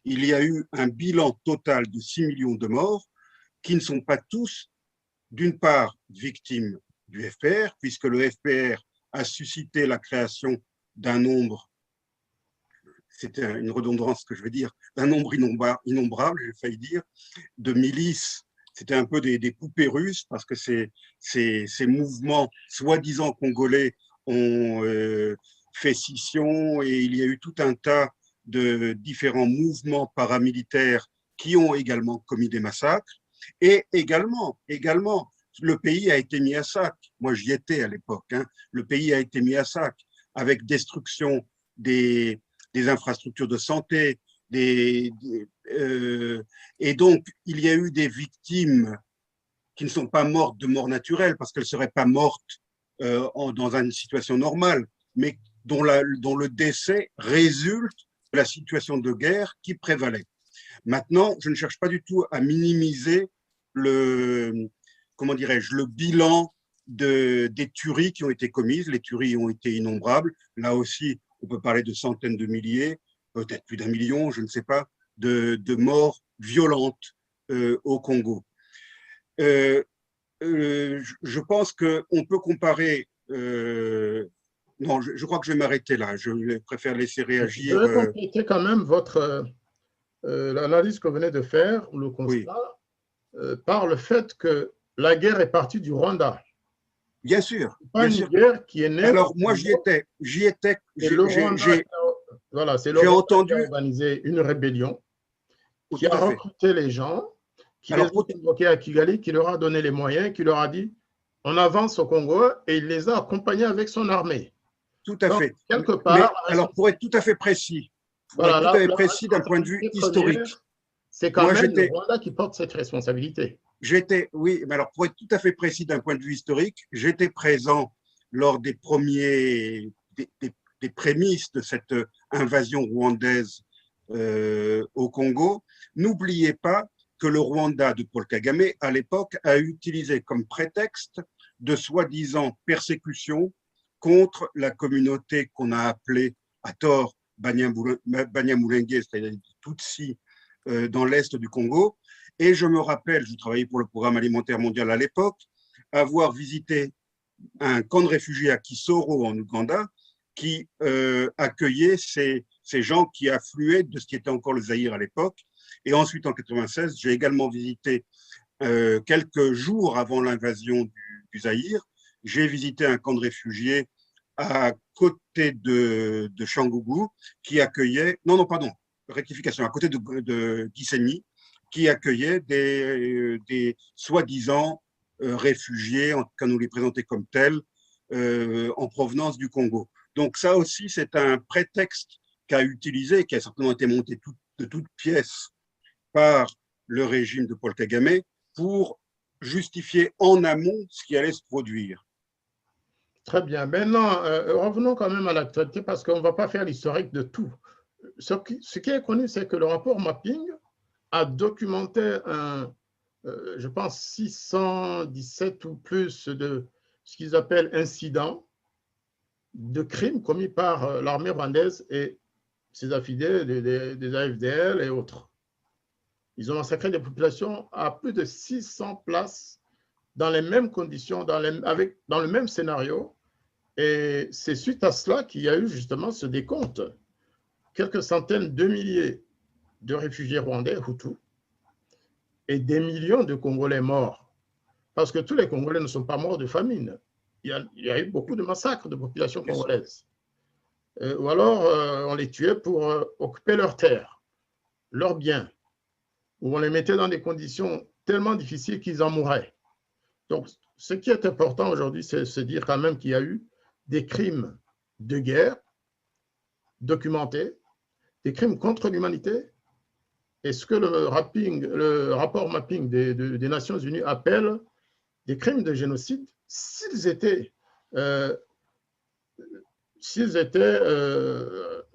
Il y a eu un bilan total de 6 millions de morts qui ne sont pas tous, d'une part, victimes du FPR, puisque le FPR a suscité la création d'un nombre, c'était une redondance que je vais dire, d'un nombre innombrable, j'ai failli dire, de milices. C'était un peu des poupées russes parce que ces mouvements soi-disant congolais ont fait scission et il y a eu tout un tas de différents mouvements paramilitaires qui ont également commis des massacres. Et également, le pays a été mis à sac. Moi, j'y étais à l'époque. Hein. Le pays a été mis à sac avec destruction des infrastructures de santé. Et donc, il y a eu des victimes qui ne sont pas mortes de mort naturelle parce qu'elles ne seraient pas mortes dans une situation normale, mais dont le décès résulte de la situation de guerre qui prévalait. Maintenant, je ne cherche pas du tout à minimiser le bilan des tueries qui ont été commises. Les tueries ont été innombrables. Là aussi, on peut parler de centaines de milliers, peut-être plus d'1 million, je ne sais pas, de morts violentes au Congo. Je pense qu'on peut comparer. Non, je crois que je vais m'arrêter là. Je préfère laisser réagir. Je vais compléter quand même l'analyse que vous venez de faire, le constat, par le fait que la guerre est partie du Rwanda. Bien sûr. Pas une guerre qui est née. Alors, moi, j'y étais. Voilà, c'est le Rwanda qui a organisé une rébellion, qui a recruté les gens, qui les a convoqués à Kigali, qui leur a donné les moyens, qui leur a dit on avance au Congo, et il les a accompagnés avec son armée. Tout à fait. Quelque part. Alors, pour être tout à fait précis, d'un point de vue historique, c'est quand même le Rwanda qui porte cette responsabilité. Oui, mais alors pour être tout à fait précis d'un point de vue historique, j'étais présent lors des prémices de cette invasion rwandaise au Congo. N'oubliez pas que le Rwanda de Paul Kagame, à l'époque, a utilisé comme prétexte de soi-disant persécution contre la communauté qu'on a appelée à tort Banyamulenge, c'est-à-dire les Tutsis dans l'est du Congo. Et je me rappelle, je travaillais pour le Programme alimentaire mondial à l'époque, avoir visité un camp de réfugiés à Kisoro en Ouganda qui accueillait ces gens qui affluaient de ce qui était encore le Zaïre à l'époque. Et ensuite, en 1996, j'ai également visité, quelques jours avant l'invasion du Zaïre, j'ai visité un camp de réfugiés à côté de Changougou qui accueillait, rectification, à côté de Gisenyi, qui accueillait des soi-disant réfugiés, en tout cas nous les présentait comme tels, en provenance du Congo. Donc ça aussi, c'est un prétexte qu'a utilisé, qui a certainement été monté de toutes pièces par le régime de Paul Kagame pour justifier en amont ce qui allait se produire. Très bien. Maintenant, revenons quand même à l'actualité parce qu'on ne va pas faire l'historique de tout. Ce qui est connu, c'est que le rapport Mapping a documenté je pense, 617 ou plus de ce qu'ils appellent incidents de crimes commis par l'armée rwandaise et ses affidés des AFDL et autres. Ils ont massacré des populations à plus de 600 places dans les mêmes conditions, dans le même scénario. Et c'est suite à cela qu'il y a eu justement ce décompte. Quelques centaines de milliers de réfugiés rwandais, Hutus, et des millions de Congolais morts. Parce que tous les Congolais ne sont pas morts de famine. Il y a eu beaucoup de massacres de populations congolaises. Ou alors, on les tuait pour occuper leurs terres, leurs biens, ou on les mettait dans des conditions tellement difficiles qu'ils en mouraient. Donc, ce qui est important aujourd'hui, c'est de se dire quand même qu'il y a eu des crimes de guerre documentés, des crimes contre l'humanité, et ce que le rapport Mapping des Nations Unies appelle des crimes de génocide, s'ils étaient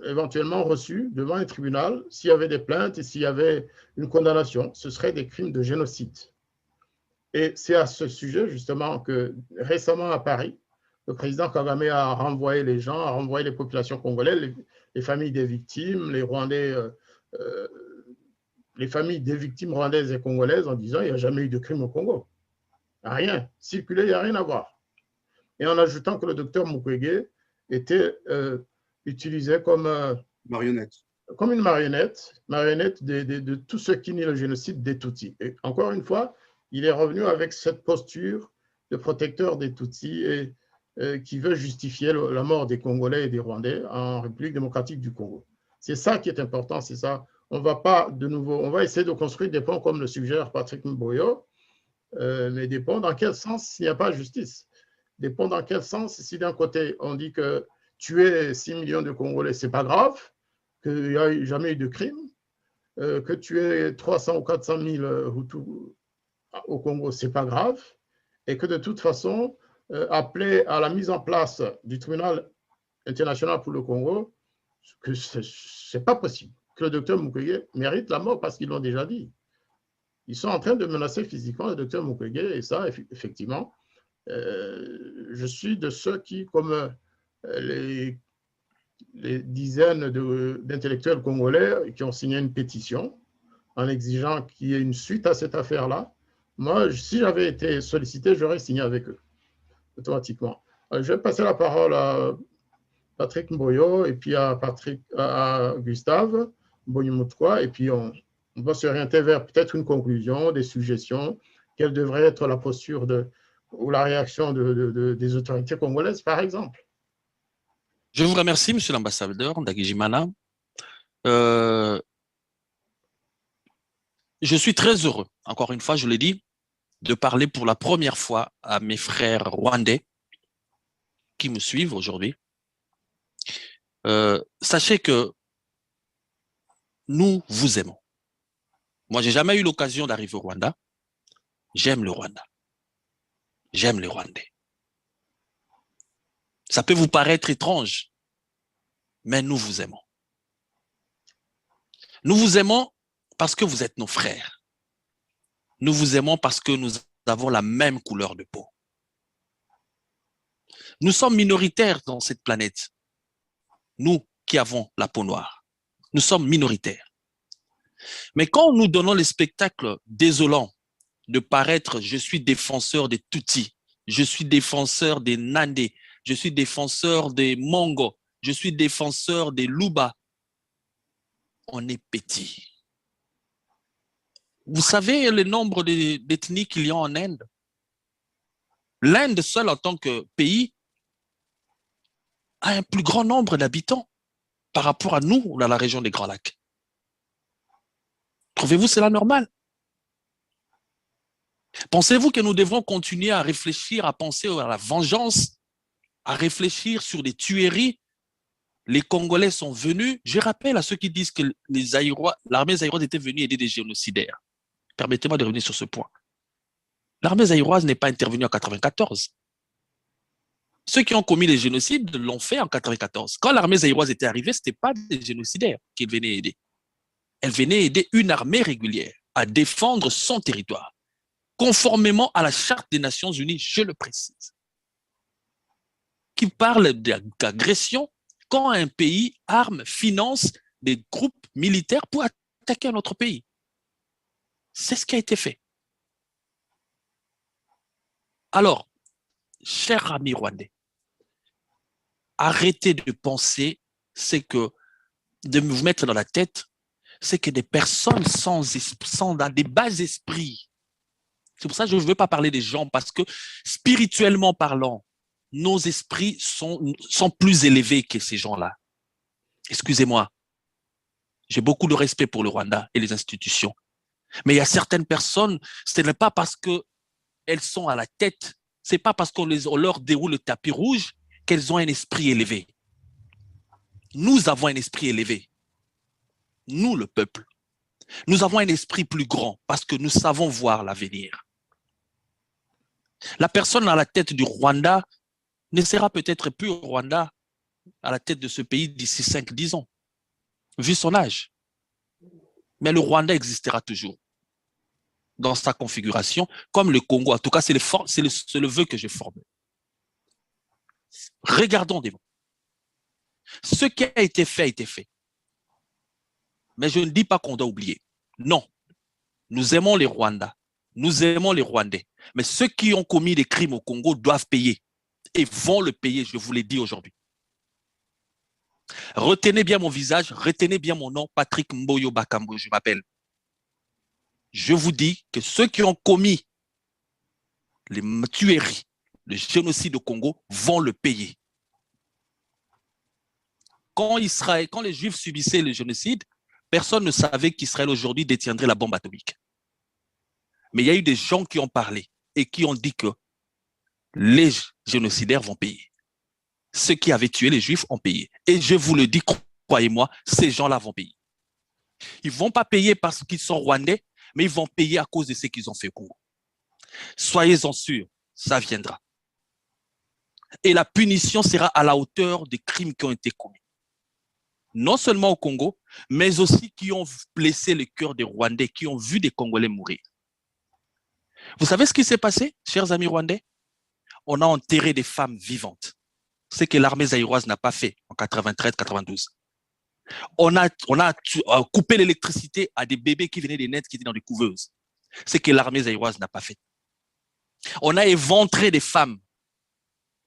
éventuellement reçus devant un tribunal, s'il y avait des plaintes et s'il y avait une condamnation, ce seraient des crimes de génocide. Et c'est à ce sujet, justement, que récemment à Paris, le président Kagame a renvoyé les gens, a renvoyé les populations congolaises, les familles des victimes, les Rwandais, les familles des victimes rwandaises et congolaises en disant qu'il n'y a jamais eu de crime au Congo. Rien. Circuler, il n'y a rien à voir. Et en ajoutant que le docteur Mukwege était utilisé comme marionnette. comme une marionnette de tous ceux qui nient le génocide des Tutsis. Et encore une fois, il est revenu avec cette posture de protecteur des Tutsis et qui veut justifier la mort des Congolais et des Rwandais en République démocratique du Congo. C'est ça qui est important, c'est ça. On va pas de nouveau, on va essayer de construire des ponts comme le suggère Patrick Mboyo, mais des ponts dans quel sens s'il n'y a pas de justice? Des ponts dans quel sens si d'un côté on dit que tuer 6 millions de Congolais, c'est pas grave, qu'il n'y a jamais eu de crime, que tuer 300 ou 400 000 Hutus au Congo, c'est pas grave, et que de toute façon, appeler à la mise en place du tribunal international pour le Congo, que c'est pas possible, que le docteur Mukwege mérite la mort parce qu'ils l'ont déjà dit. Ils sont en train de menacer physiquement le docteur Mukwege, et ça, effectivement, je suis de ceux qui, comme les dizaines d'intellectuels congolais qui ont signé une pétition en exigeant qu'il y ait une suite à cette affaire-là, moi, si j'avais été sollicité, j'aurais signé avec eux, automatiquement. Je vais passer la parole à Patrick Mboyo et puis à Gustave Mbonyumutwa, et puis on va s'orienter vers peut-être une conclusion, des suggestions, quelle devrait être la posture ou la réaction des autorités congolaises, par exemple. Je vous remercie, Monsieur l'ambassadeur Ndagijimana. Je suis très heureux, encore une fois, je l'ai dit, de parler pour la première fois à mes frères rwandais qui me suivent aujourd'hui. Sachez que nous vous aimons. Moi, j'ai jamais eu l'occasion d'arriver au Rwanda. J'aime le Rwanda. J'aime les Rwandais. Ça peut vous paraître étrange, mais nous vous aimons. Nous vous aimons parce que vous êtes nos frères. Nous vous aimons parce que nous avons la même couleur de peau. Nous sommes minoritaires dans cette planète. Nous qui avons la peau noire. Nous sommes minoritaires. Mais quand nous donnons le spectacle désolant de paraître, je suis défenseur des Tutsis, je suis défenseur des Nandés, je suis défenseur des Mongo, je suis défenseur des Luba, on est petit. Vous savez le nombre d'ethnies qu'il y a en Inde? L'Inde seule en tant que pays a un plus grand nombre d'habitants par rapport à nous dans la région des Grands Lacs. Trouvez-vous cela normal? Pensez-vous que nous devons continuer à réfléchir, à penser à la vengeance, à réfléchir sur des tueries? Les Congolais sont venus. Je rappelle à ceux qui disent que l'armée zaïroise était venue aider des génocidaires. Permettez-moi de revenir sur ce point. L'armée zaïroise n'est pas intervenue en 1994. Ceux qui ont commis les génocides l'ont fait en 1994. Quand l'armée zaïroise était arrivée, ce n'était pas des génocidaires qu'ils venaient aider. Elle venait aider une armée régulière à défendre son territoire, conformément à la Charte des Nations Unies, je le précise, qui parle d'agression quand un pays arme, finance des groupes militaires pour attaquer un autre pays. C'est ce qui a été fait. Alors, chers amis rwandais, arrêtez de penser, c'est que, de vous mettre dans la tête, c'est que des personnes sans dans des bas esprits. C'est pour ça que je ne veux pas parler des gens, parce que spirituellement parlant, nos esprits sont plus élevés que ces gens-là. Excusez-moi, j'ai beaucoup de respect pour le Rwanda et les institutions. Mais il y a certaines personnes, ce n'est pas parce qu'elles sont à la tête, ce n'est pas parce qu'on leur déroule le tapis rouge qu'elles ont un esprit élevé. Nous avons un esprit élevé. Nous, le peuple. Nous avons un esprit plus grand parce que nous savons voir l'avenir. La personne à la tête du Rwanda ne sera peut-être plus au Rwanda à la tête de ce pays d'ici 5-10 ans, vu son âge. Mais le Rwanda existera toujours dans sa configuration, comme le Congo. En tout cas, c'est le vœu que je forme. Regardons devant. Ce qui a été fait a été fait. Mais je ne dis pas qu'on doit oublier. Non. Nous aimons les Rwandais. Nous aimons les Rwandais. Mais ceux qui ont commis des crimes au Congo doivent payer. Et vont le payer, je vous l'ai dit aujourd'hui. Retenez bien mon visage, retenez bien mon nom, Patrick Mboyo Bakambo, je m'appelle. Je vous dis que ceux qui ont commis les tueries, le génocide au Congo, vont le payer. Quand les Juifs subissaient le génocide, personne ne savait qu'Israël aujourd'hui détiendrait la bombe atomique. Mais il y a eu des gens qui ont parlé et qui ont dit que les génocidaires vont payer. Ceux qui avaient tué les Juifs ont payé. Et je vous le dis, croyez-moi, ces gens-là vont payer. Ils ne vont pas payer parce qu'ils sont rwandais, mais ils vont payer à cause de ce qu'ils ont fait au Congo. Soyez-en sûrs, ça viendra. Et la punition sera à la hauteur des crimes qui ont été commis. Non seulement au Congo, mais aussi qui ont blessé le cœur des Rwandais, qui ont vu des Congolais mourir. Vous savez ce qui s'est passé, chers amis rwandais? On a enterré des femmes vivantes. Ce que l'armée zaïroise n'a pas fait en 93-92. On a coupé l'électricité à des bébés qui venaient des nets qui étaient dans des couveuses. Ce que l'armée zaïroise n'a pas fait. On a éventré des femmes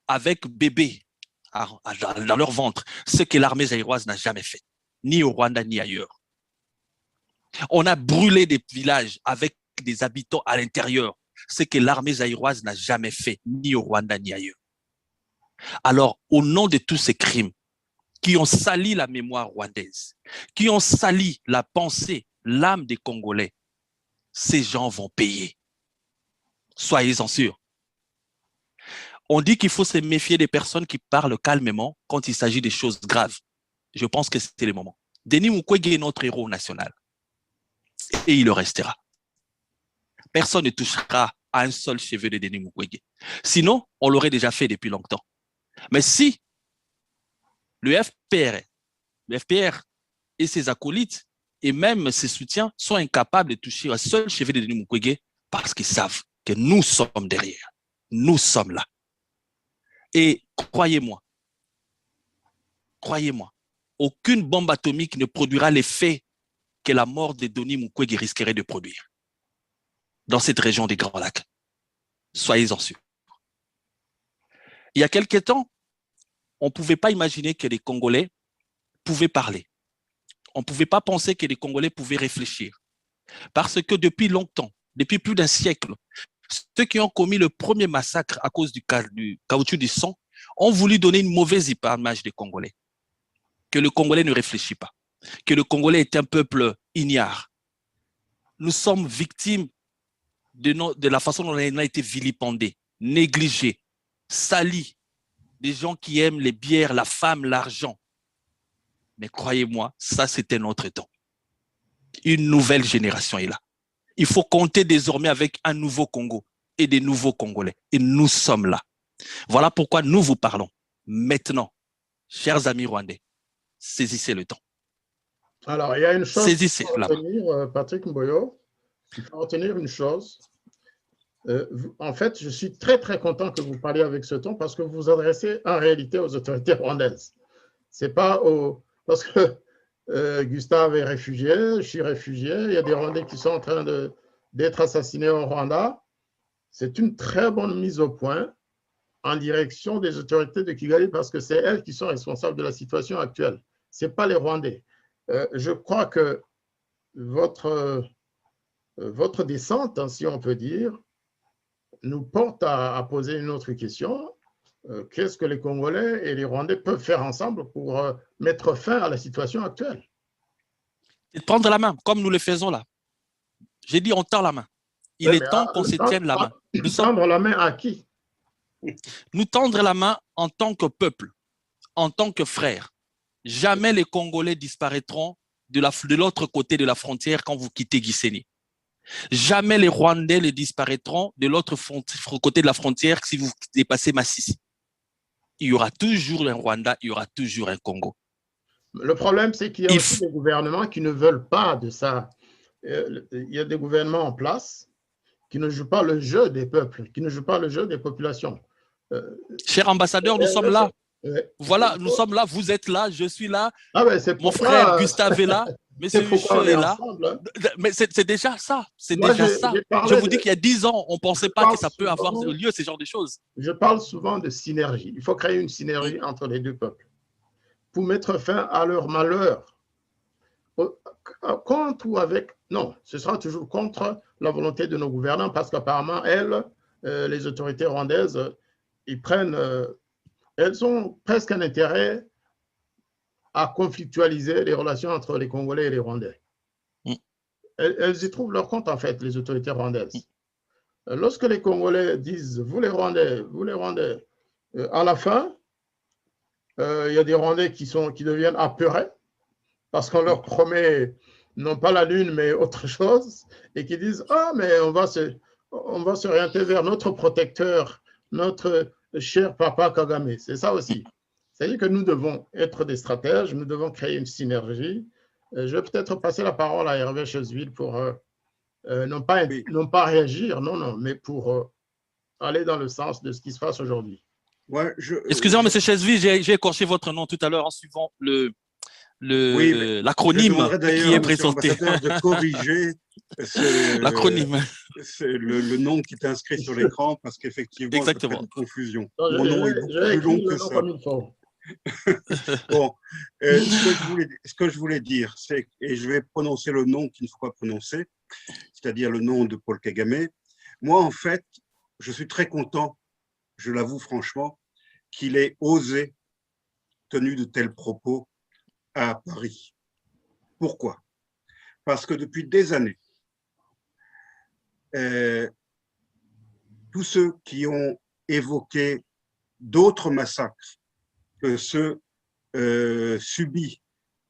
avec bébés dans leur ventre, ce que l'armée zaïroise n'a jamais fait, ni au Rwanda ni ailleurs. On a brûlé des villages avec des habitants à l'intérieur, ce que l'armée zaïroise n'a jamais fait, ni au Rwanda ni ailleurs. Alors, au nom de tous ces crimes qui ont sali la mémoire rwandaise, qui ont sali la pensée, l'âme des Congolais, ces gens vont payer. Soyez-en sûrs. On dit qu'il faut se méfier des personnes qui parlent calmement quand il s'agit des choses graves. Je pense que c'était le moment. Denis Mukwege est notre héros national. Et il le restera. Personne ne touchera à un seul cheveu de Denis Mukwege. Sinon, on l'aurait déjà fait depuis longtemps. Mais si le FPR et ses acolytes et même ses soutiens sont incapables de toucher un seul cheveu de Denis Mukwege parce qu'ils savent que nous sommes derrière. Nous sommes là. Et croyez-moi, aucune bombe atomique ne produira l'effet que la mort de Denis Mukwege risquerait de produire dans cette région des Grands Lacs. Soyez-en sûrs. Il y a quelque temps, on ne pouvait pas imaginer que les Congolais pouvaient parler. On ne pouvait pas penser que les Congolais pouvaient réfléchir. Parce que depuis longtemps, depuis plus d'un siècle, ceux qui ont commis le premier massacre à cause du caoutchouc du sang ont voulu donner une mauvaise image des Congolais. Que le Congolais ne réfléchit pas. Que le Congolais est un peuple ignare. Nous sommes victimes de la façon dont on a été vilipendés, négligés, salis. Des gens qui aiment les bières, la femme, l'argent. Mais croyez-moi, ça c'était notre temps. Une nouvelle génération est là. Il faut compter désormais avec un nouveau Congo et des nouveaux Congolais. Et nous sommes là. Voilà pourquoi nous vous parlons. Maintenant, chers amis rwandais, saisissez le temps. Alors, il y a une chose saisissez qu'il faut retenir, Patrick Mboyo. Il faut retenir une chose. En fait, je suis très, très content que vous parliez avec ce ton parce que vous vous adressez en réalité aux autorités rwandaises. C'est pas parce que Gustave est réfugié, je suis réfugié, il y a des Rwandais qui sont en train d'être assassinés au Rwanda. C'est une très bonne mise au point en direction des autorités de Kigali parce que c'est elles qui sont responsables de la situation actuelle. Ce n'est pas les Rwandais. Je crois que votre descente, si on peut dire, nous porte à poser une autre question. Qu'est-ce que les Congolais et les Rwandais peuvent faire ensemble pour mettre fin à la situation actuelle? Et de prendre la main, comme nous le faisons là. J'ai dit, on tend la main. Il est temps qu'on se tienne la main. Tendre la main à qui? Nous tendre la main en tant que peuple, en tant que frères. Jamais les Congolais disparaîtront de l'autre côté de la frontière quand vous quittez Gisenyi. Jamais les Rwandais ne disparaîtront de l'autre côté de la frontière si vous dépassez Massissi. Il y aura toujours un Rwanda, il y aura toujours un Congo. Le problème, c'est qu'il y a aussi des gouvernements qui ne veulent pas de ça. Il y a des gouvernements en place qui ne jouent pas le jeu des peuples, qui ne jouent pas le jeu des populations. Cher ambassadeur, nous sommes là. Voilà, nous sommes là, vous êtes là, je suis là. Ah ben, mon frère Gustave est là. Monsieur Michel est là. Ensemble, hein. Mais c'est déjà ça. C'est déjà ça. Je vous dis qu'il y a 10 ans, on ne pensait pas que ça peut avoir lieu, ce genre de choses. Je parle souvent de synergie. Il faut créer une synergie entre les deux peuples. pour mettre fin à leur malheur. Contre ou avec, non, ce sera toujours contre la volonté de nos gouvernants parce qu'apparemment, les autorités rwandaises, elles ont presque un intérêt à conflictualiser les relations entre les Congolais et les Rwandais. Elles y trouvent leur compte, en fait, les autorités rwandaises. Lorsque les Congolais disent, vous les Rwandais, à la fin, il y a des Rwandais qui deviennent apeurés parce qu'on leur promet non pas la lune, mais autre chose, et qui disent, ah, mais on va s'orienter vers notre protecteur, notre cher papa Kagame. C'est ça aussi. C'est-à-dire que nous devons être des stratèges, nous devons créer une synergie. Je vais peut-être passer la parole à Hervé Chesville pour non pas réagir, non, mais pour aller dans le sens de ce qui se passe aujourd'hui. Ouais, Excusez-moi, M. Chesville, j'ai écorché votre nom tout à l'heure en suivant l'acronyme qui est présenté. De corriger l'acronyme. Le nom qui est inscrit sur l'écran parce qu'effectivement, il y a une confusion. Mon nom est beaucoup plus long que ça. Bon, ce que je voulais dire, c'est, et je vais prononcer le nom qu'il ne faut pas prononcer, c'est-à-dire le nom de Paul Kagame. Moi, en fait, je suis très content, je l'avoue franchement, qu'il ait osé tenir de tels propos à Paris. Pourquoi? Parce que depuis des années, tous ceux qui ont évoqué d'autres massacres que ceux subis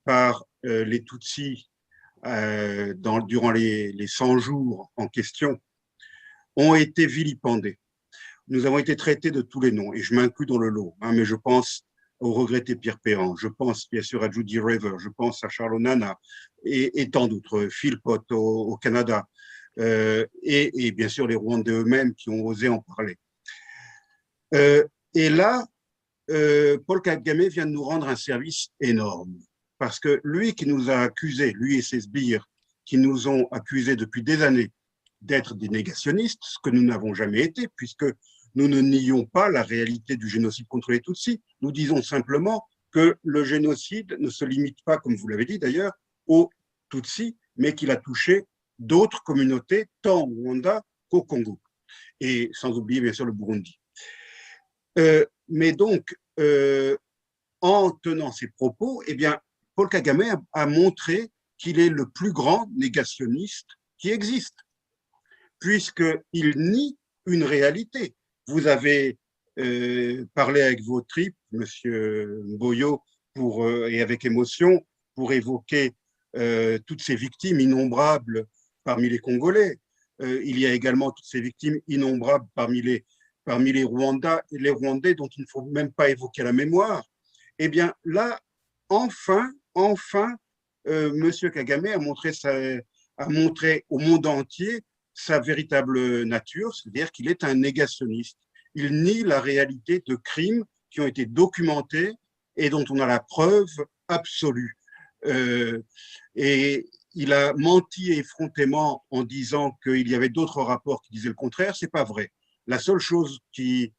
par les Tutsis durant les 100 jours en question ont été vilipendés. Nous avons été traités de tous les noms, et je m'inclus dans le lot, mais je pense au regretté Pierre Perrin, je pense bien sûr à Judy Raver, je pense à Charles Onana et tant d'autres, Phil Pott au Canada, et bien sûr les Rwandais eux-mêmes qui ont osé en parler. Et là, Paul Kagame vient de nous rendre un service énorme, parce que lui qui nous a accusés, lui et ses sbires, qui nous ont accusés depuis des années d'être des négationnistes, ce que nous n'avons jamais été, puisque nous ne nions pas la réalité du génocide contre les Tutsis. Nous disons simplement que le génocide ne se limite pas, comme vous l'avez dit d'ailleurs, aux Tutsis, mais qu'il a touché d'autres communautés, tant au Rwanda qu'au Congo, et sans oublier bien sûr le Burundi. Mais donc, en tenant ces propos, eh bien, Paul Kagame a montré qu'il est le plus grand négationniste qui existe, puisqu'il nie une réalité. Vous avez parlé avec vos tripes, Monsieur Boyo, et avec émotion, pour évoquer toutes ces victimes innombrables parmi les Congolais. Il y a également toutes ces victimes innombrables parmi les Rwandais dont il ne faut même pas évoquer la mémoire. Eh bien là, enfin, Monsieur Kagame a montré au monde entier sa véritable nature, c'est-à-dire qu'il est un négationniste. Il nie la réalité de crimes qui ont été documentés et dont on a la preuve absolue. Et il a menti effrontément en disant qu'il y avait d'autres rapports qui disaient le contraire. C'est pas vrai. La seule chose qui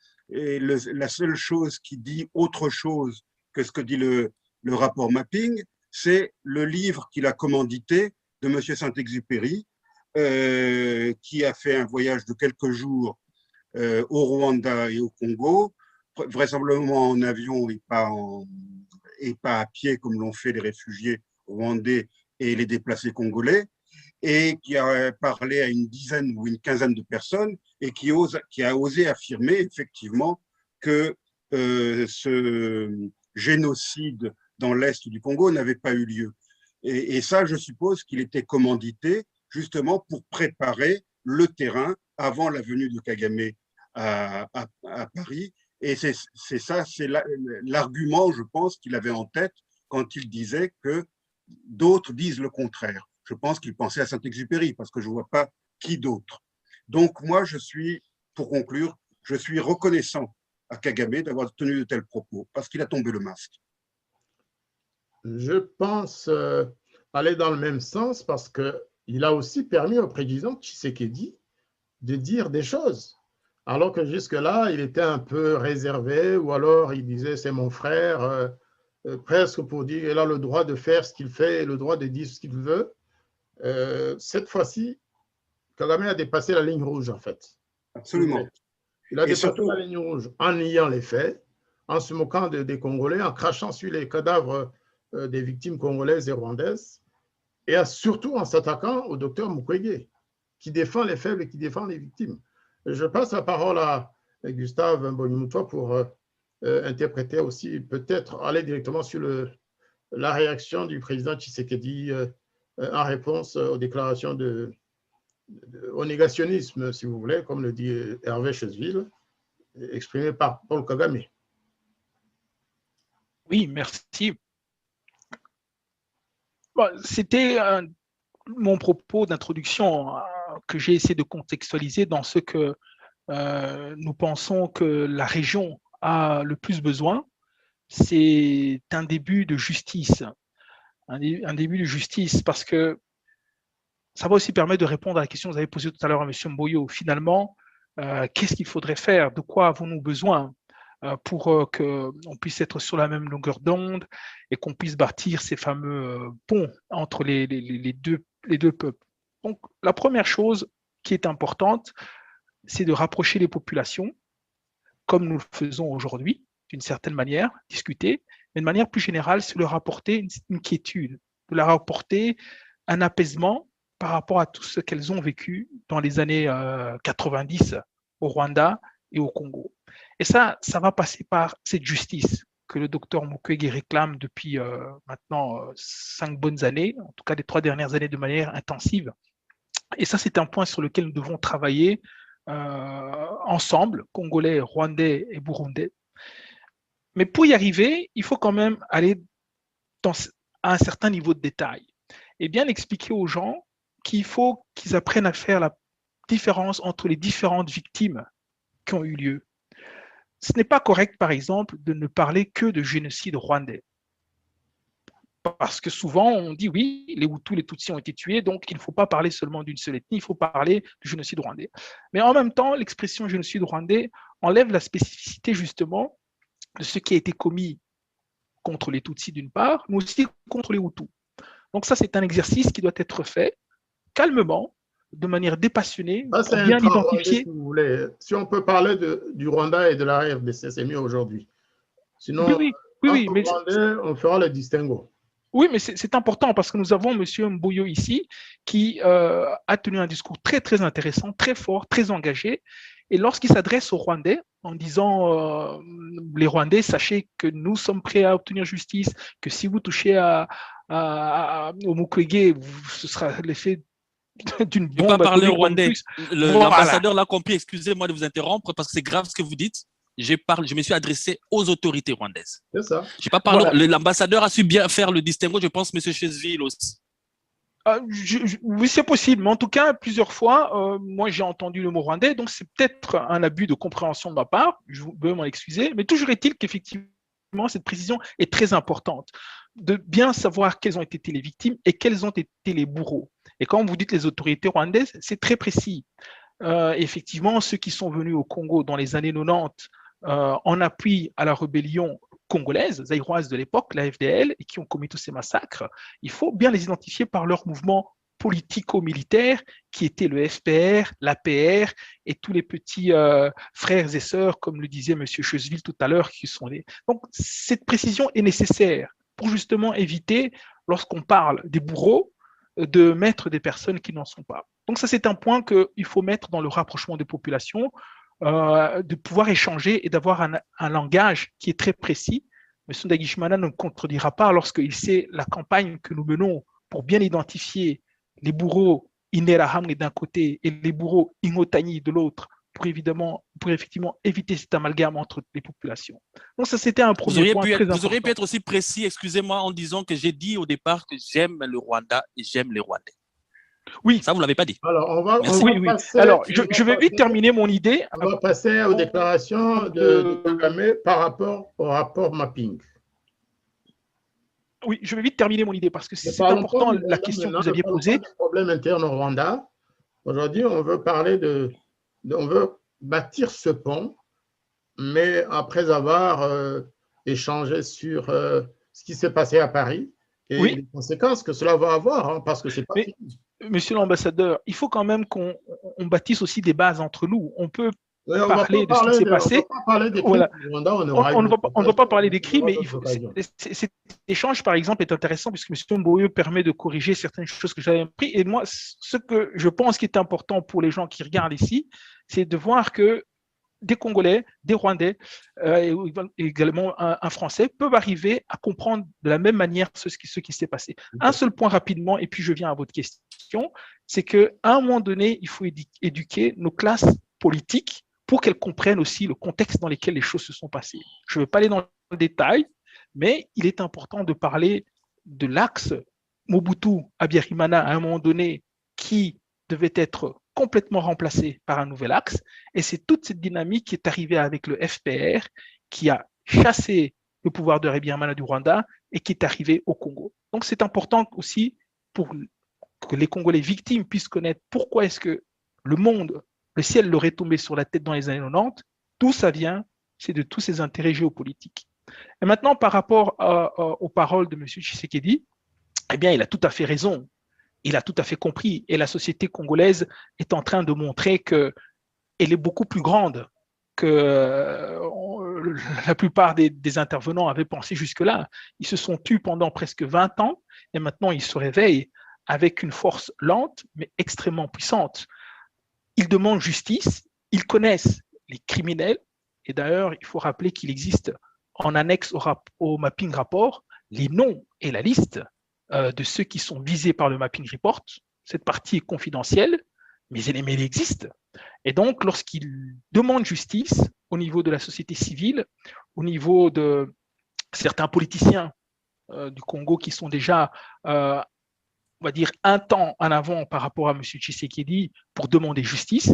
dit autre chose que ce que dit le rapport Mapping, c'est le livre qu'il a commandité de M. Saint-Exupéry, qui a fait un voyage de quelques jours au Rwanda et au Congo, vraisemblablement en avion et pas à pied comme l'ont fait les réfugiés rwandais et les déplacés congolais, et qui a parlé à une dizaine ou une quinzaine de personnes et qui a osé affirmer effectivement que ce génocide dans l'Est du Congo n'avait pas eu lieu. Et ça, je suppose qu'il était commandité justement pour préparer le terrain avant la venue de Kagame à Paris. Et c'est ça, c'est l'argument, je pense, qu'il avait en tête quand il disait que d'autres disent le contraire. Je pense qu'il pensait à Saint-Exupéry, parce que je ne vois pas qui d'autre. Donc moi, pour conclure, je suis reconnaissant à Kagame d'avoir tenu de tels propos, parce qu'il a tombé le masque. Je pense aller dans le même sens, parce qu'il a aussi permis au président Tshisekedi de dire des choses, alors que jusque-là, il était un peu réservé, ou alors il disait « c'est mon frère ». presque pour dire qu'il a le droit de faire ce qu'il fait et le droit de dire ce qu'il veut. Cette fois-ci, Kagame a dépassé la ligne rouge, en fait. Absolument. Il a dépassé la ligne rouge en niant les faits, en se moquant des Congolais, en crachant sur les cadavres des victimes congolaises et rwandaises, et surtout en s'attaquant au docteur Mukwege, qui défend les faibles et qui défend les victimes. Je passe la parole à Gustave Mbonimutwa pour interpréter aussi, peut-être aller directement sur la réaction du président Tshisekedi en réponse aux déclarations au négationnisme, si vous voulez, comme le dit Hervé Chesville, exprimé par Paul Kagame. Oui, merci. Bon, c'était mon propos d'introduction que j'ai essayé de contextualiser dans ce que nous pensons que la région a le plus besoin. C'est un début de justice. Un début de justice parce que ça va aussi permettre de répondre à la question que vous avez posée tout à l'heure à M. Mboyo. Finalement, qu'est-ce qu'il faudrait faire? De quoi avons-nous besoin pour qu'on puisse être sur la même longueur d'onde et qu'on puisse bâtir ces fameux ponts entre les deux peuples? Donc, la première chose qui est importante, c'est de rapprocher les populations, comme nous le faisons aujourd'hui, d'une certaine manière, discuter, mais de manière plus générale, c'est de leur apporter une quiétude, de leur apporter un apaisement par rapport à tout ce qu'elles ont vécu dans les années 90 au Rwanda et au Congo. Et ça va passer par cette justice que le docteur Mukwege réclame depuis maintenant 5 bonnes années, en tout cas les 3 dernières années de manière intensive. Et ça, c'est un point sur lequel nous devons travailler ensemble, Congolais, Rwandais et Burundais. Mais pour y arriver, il faut quand même aller à un certain niveau de détail et bien expliquer aux gens qu'il faut qu'ils apprennent à faire la différence entre les différentes victimes qui ont eu lieu. Ce n'est pas correct, par exemple, de ne parler que de génocide rwandais. Parce que souvent, on dit oui, les Hutus, les Tutsis ont été tués, donc il ne faut pas parler seulement d'une seule ethnie, il faut parler du génocide rwandais. Mais en même temps, l'expression génocide rwandais enlève la spécificité justement de ce qui a été commis contre les Tutsis d'une part, mais aussi contre les Hutus. Donc ça, c'est un exercice qui doit être fait calmement, de manière dépassionnée, pour bien identifier. Si vous voulez. Si on peut parler du Rwanda et de la RDC, c'est mieux aujourd'hui. Sinon, oui, mais Rwandais, on fera le distinguo. Oui, mais c'est important parce que nous avons M. Mboyo ici qui a tenu un discours très, très intéressant, très fort, très engagé. Et lorsqu'il s'adresse aux Rwandais en disant les Rwandais, sachez que nous sommes prêts à obtenir justice, que si vous touchez au Mukwege, ce sera l'effet d'une bombe. Je ne peux pas parler au Rwandais. L'ambassadeur l'a compris. Excusez-moi de vous interrompre parce que c'est grave ce que vous dites. Je me suis adressé aux autorités rwandaises. C'est ça. Je n'ai pas parlé. Voilà. L'ambassadeur a su bien faire le distinguo, je pense, M. Chesville aussi. Oui, c'est possible, mais en tout cas, plusieurs fois, moi j'ai entendu le mot rwandais, donc c'est peut-être un abus de compréhension de ma part, je veux m'en excuser, mais toujours est-il qu'effectivement, cette précision est très importante, de bien savoir quelles ont été les victimes et quels ont été les bourreaux. Et quand vous dites les autorités rwandaises, c'est très précis. Effectivement, ceux qui sont venus au Congo dans les années 90 en appui à la rébellion congolaise, zaïroise de l'époque, la FDL, et qui ont commis tous ces massacres, il faut bien les identifier par leur mouvement politico-militaire qui était le FPR, l'APR et tous les petits frères et sœurs, comme le disait M. Chesville tout à l'heure, qui sont les... Donc, cette précision est nécessaire pour justement éviter, lorsqu'on parle des bourreaux, de mettre des personnes qui n'en sont pas. Donc ça, c'est un point qu'il faut mettre dans le rapprochement des populations, de pouvoir échanger et d'avoir un langage qui est très précis. M. Ndagijimana ne contredira pas lorsqu'il sait la campagne que nous menons pour bien identifier les bourreaux Interahamwe d'un côté et les bourreaux Ingotani de l'autre, pour effectivement éviter cet amalgame entre les populations. Donc ça, c'était un premier point très important. Vous auriez pu être aussi précis, excusez-moi, en disant que j'ai dit au départ que j'aime le Rwanda et j'aime les Rwandais. Oui. Ça, vous ne l'avez pas dit. Alors, on va passer... Alors, je vais vite terminer mon idée. On va passer aux déclarations de Kagame par rapport au rapport mapping. Oui, je vais vite terminer mon idée parce que c'est important la question que vous aviez posée. Le problème interne au Rwanda. Aujourd'hui, on veut parler on veut bâtir ce pont, mais après avoir échangé sur ce qui s'est passé à Paris et les conséquences que cela va avoir, hein, parce que c'est pas fini. Monsieur l'ambassadeur, il faut quand même qu'on bâtisse aussi des bases entre nous. On peut parler de ce qui s'est passé. Voilà. On ne va pas parler des crimes, mais cet échange, par exemple, est intéressant puisque M. Mboyo permet de corriger certaines choses que j'avais appris. Et moi, ce que je pense qui est important pour les gens qui regardent ici, c'est de voir que des Congolais, des Rwandais, et également un Français peuvent arriver à comprendre de la même manière ce qui s'est passé. Un seul point rapidement, et puis je viens à votre question, c'est qu'à un moment donné, il faut éduquer nos classes politiques pour qu'elles comprennent aussi le contexte dans lequel les choses se sont passées. Je ne vais pas aller dans le détail, mais il est important de parler de l'axe Mobutu-Habyarimana à un moment donné qui devait être complètement remplacé par un nouvel axe. Et c'est toute cette dynamique qui est arrivée avec le FPR qui a chassé le pouvoir de Habyarimana du Rwanda et qui est arrivé au Congo. Donc c'est important aussi pour que les Congolais victimes puissent connaître pourquoi est-ce que le ciel leur est tombé sur la tête dans les années 90, d'où ça vient, c'est de tous ces intérêts géopolitiques. Et maintenant, par rapport aux paroles de M. Tshisekedi, eh bien, il a tout à fait raison. Il a tout à fait compris. Et la société congolaise est en train de montrer qu'elle est beaucoup plus grande que la plupart des intervenants avaient pensé jusque-là. Ils se sont tus pendant presque 20 ans et maintenant ils se réveillent avec une force lente mais extrêmement puissante. Ils demandent justice, ils connaissent les criminels et d'ailleurs, il faut rappeler qu'il existe en annexe au mapping rapport les noms et la liste de ceux qui sont visés par le mapping report. Cette partie est confidentielle, mais elle existe. Et donc, lorsqu'ils demandent justice au niveau de la société civile, au niveau de certains politiciens du Congo qui sont déjà, on va dire, un temps en avant par rapport à M. Tshisekedi pour demander justice,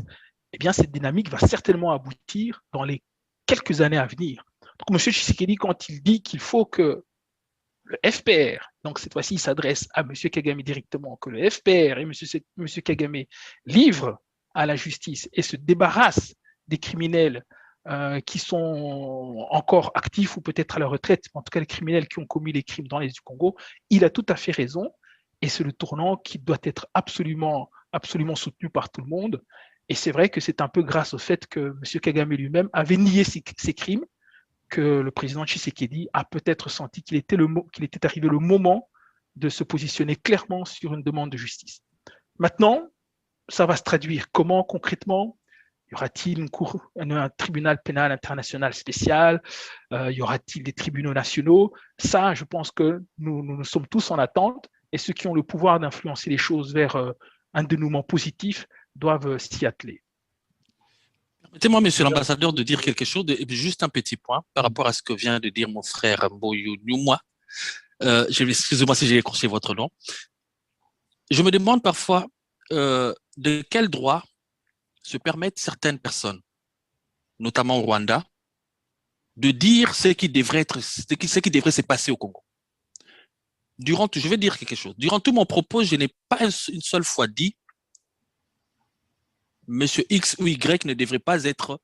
eh bien, cette dynamique va certainement aboutir dans les quelques années à venir. Donc, M. Tshisekedi, quand il dit qu'il faut que le FPR, donc cette fois-ci, il s'adresse à M. Kagame directement, que le FPR et M. Kagame livrent à la justice et se débarrassent des criminels qui sont encore actifs ou peut-être à la retraite, en tout cas les criminels qui ont commis les crimes dans l'Est du Congo, il a tout à fait raison et c'est le tournant qui doit être absolument soutenu par tout le monde. Et c'est vrai que c'est un peu grâce au fait que M. Kagame lui-même avait nié ces crimes que le président Tshisekedi a peut-être senti qu'il était arrivé le moment de se positionner clairement sur une demande de justice. Maintenant, ça va se traduire comment concrètement? Y aura-t-il un tribunal pénal international spécial? Y aura-t-il des tribunaux nationaux? Ça, je pense que nous sommes tous en attente et ceux qui ont le pouvoir d'influencer les choses vers un dénouement positif doivent s'y atteler. Permettez-moi, monsieur l'ambassadeur, de dire quelque chose, juste un petit point par rapport à ce que vient de dire mon frère Mboyo Nyuma. Excusez-moi si j'ai écorché votre nom. Je me demande parfois de quel droit se permettent certaines personnes, notamment au Rwanda, de dire ce qui devrait se passer au Congo. Je vais dire quelque chose. Durant tout mon propos, je n'ai pas une seule fois dit Monsieur X ou Y ne devrait pas être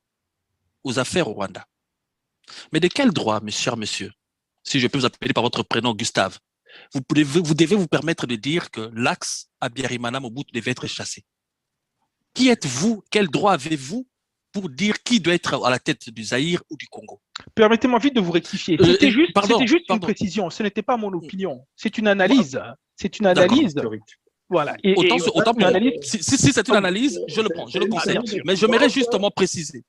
aux affaires au Rwanda. Mais de quel droit, mes chers messieurs, si je peux vous appeler par votre prénom Gustave, vous devez vous permettre de dire que l'axe Habyarimana Mobutu devait être chassé? Qui êtes-vous? Quel droit avez-vous pour dire qui doit être à la tête du Zaïre ou du Congo? Permettez-moi vite de vous rectifier. C'était juste une précision. Ce n'était pas mon opinion. C'est une analyse. C'est une analyse. Voilà. Autant pour si c'est une analyse, je le prends, je le concède. Mais j'aimerais justement préciser.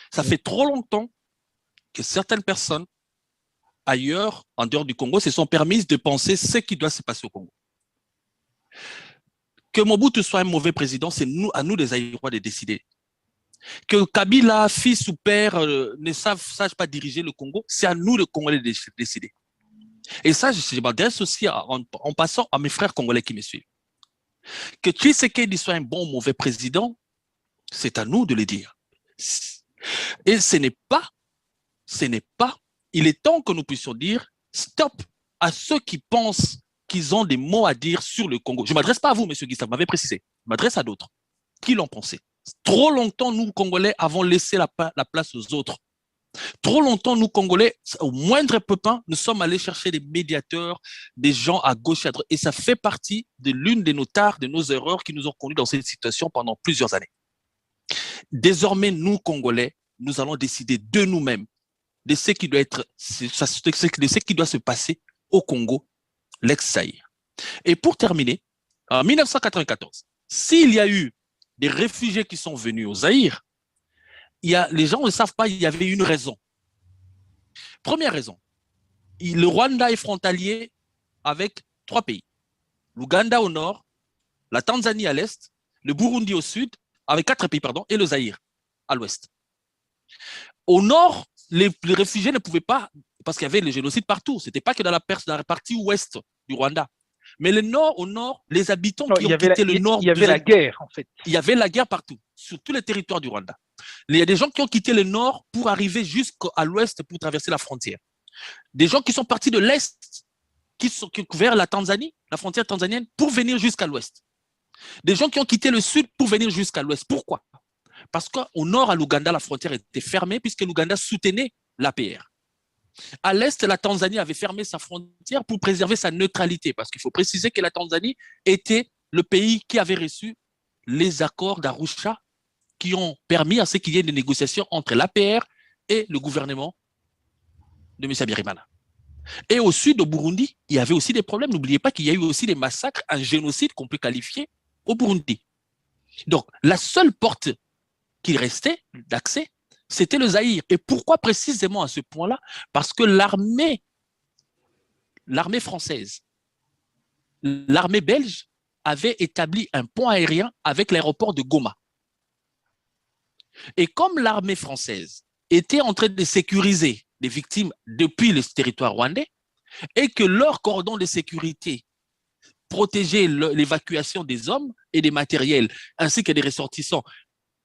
Ça fait trop longtemps que certaines personnes ailleurs, en dehors du Congo, se sont permises de penser ce qui doit se passer au Congo. Que Mobutu soit un mauvais président, c'est à nous les Aïrois de décider. Que Kabila, fils ou père, ne sache pas diriger le Congo, c'est à nous les Congolais de décider. Et ça, je m'adresse aussi en passant à mes frères congolais qui me suivent. Que Tshisekedi soit un bon ou mauvais président, c'est à nous de le dire. Et ce n'est pas, il est temps que nous puissions dire stop à ceux qui pensent qu'ils ont des mots à dire sur le Congo. Je ne m'adresse pas à vous, monsieur Gustave, vous m'avez précisé. Je m'adresse à d'autres. Qui l'ont pensé? Trop longtemps, nous, Congolais, avons laissé la place aux autres. Trop longtemps, nous, Congolais, au moindre pépin, nous sommes allés chercher des médiateurs, des gens à gauche et à droite. Et ça fait partie de l'une de nos tares, de nos erreurs qui nous ont conduits dans cette situation pendant plusieurs années. Désormais, nous, Congolais, nous allons décider de nous-mêmes de ce qui doit être, de ce qui doit se passer au Congo, l'ex-Zaïre. Et pour terminer, en 1994, s'il y a eu des réfugiés qui sont venus au Zaïre, les gens ne savent pas, il y avait une raison. Première raison, le Rwanda est frontalier avec 3 pays. L'Ouganda au nord, la Tanzanie à l'est, le Burundi au sud, avec 4 pays, pardon, et le Zaïre à l'ouest. Au nord, les réfugiés ne pouvaient pas, parce qu'il y avait le génocide partout. Ce n'était pas que dans la partie ouest du Rwanda. Mais au nord, les habitants qui ont quitté le nord... Il y avait la guerre, en fait. Il y avait la guerre partout, sur tous les territoires du Rwanda. Il y a des gens qui ont quitté le nord pour arriver jusqu'à l'ouest pour traverser la frontière. Des gens qui sont partis de l'est, vers la Tanzanie, la frontière tanzanienne, pour venir jusqu'à l'ouest. Des gens qui ont quitté le sud pour venir jusqu'à l'ouest. Pourquoi? Parce qu'au nord, à l'Ouganda, la frontière était fermée puisque l'Ouganda soutenait l'APR. À l'est, la Tanzanie avait fermé sa frontière pour préserver sa neutralité, parce qu'il faut préciser que la Tanzanie était le pays qui avait reçu les accords d'Arusha qui ont permis à ce qu'il y ait des négociations entre l'APR et le gouvernement de M. Habyarimana. Et au sud, au Burundi, il y avait aussi des problèmes. N'oubliez pas qu'il y a eu aussi des massacres, un génocide qu'on peut qualifier au Burundi. Donc, la seule porte qui restait d'accès, c'était le Zaïre. Et pourquoi précisément à ce point-là? Parce que l'armée française, l'armée belge avait établi un pont aérien avec l'aéroport de Goma. Et comme l'armée française était en train de sécuriser les victimes depuis le territoire rwandais et que leur cordon de sécurité protégeait l'évacuation des hommes et des matériels ainsi que des ressortissants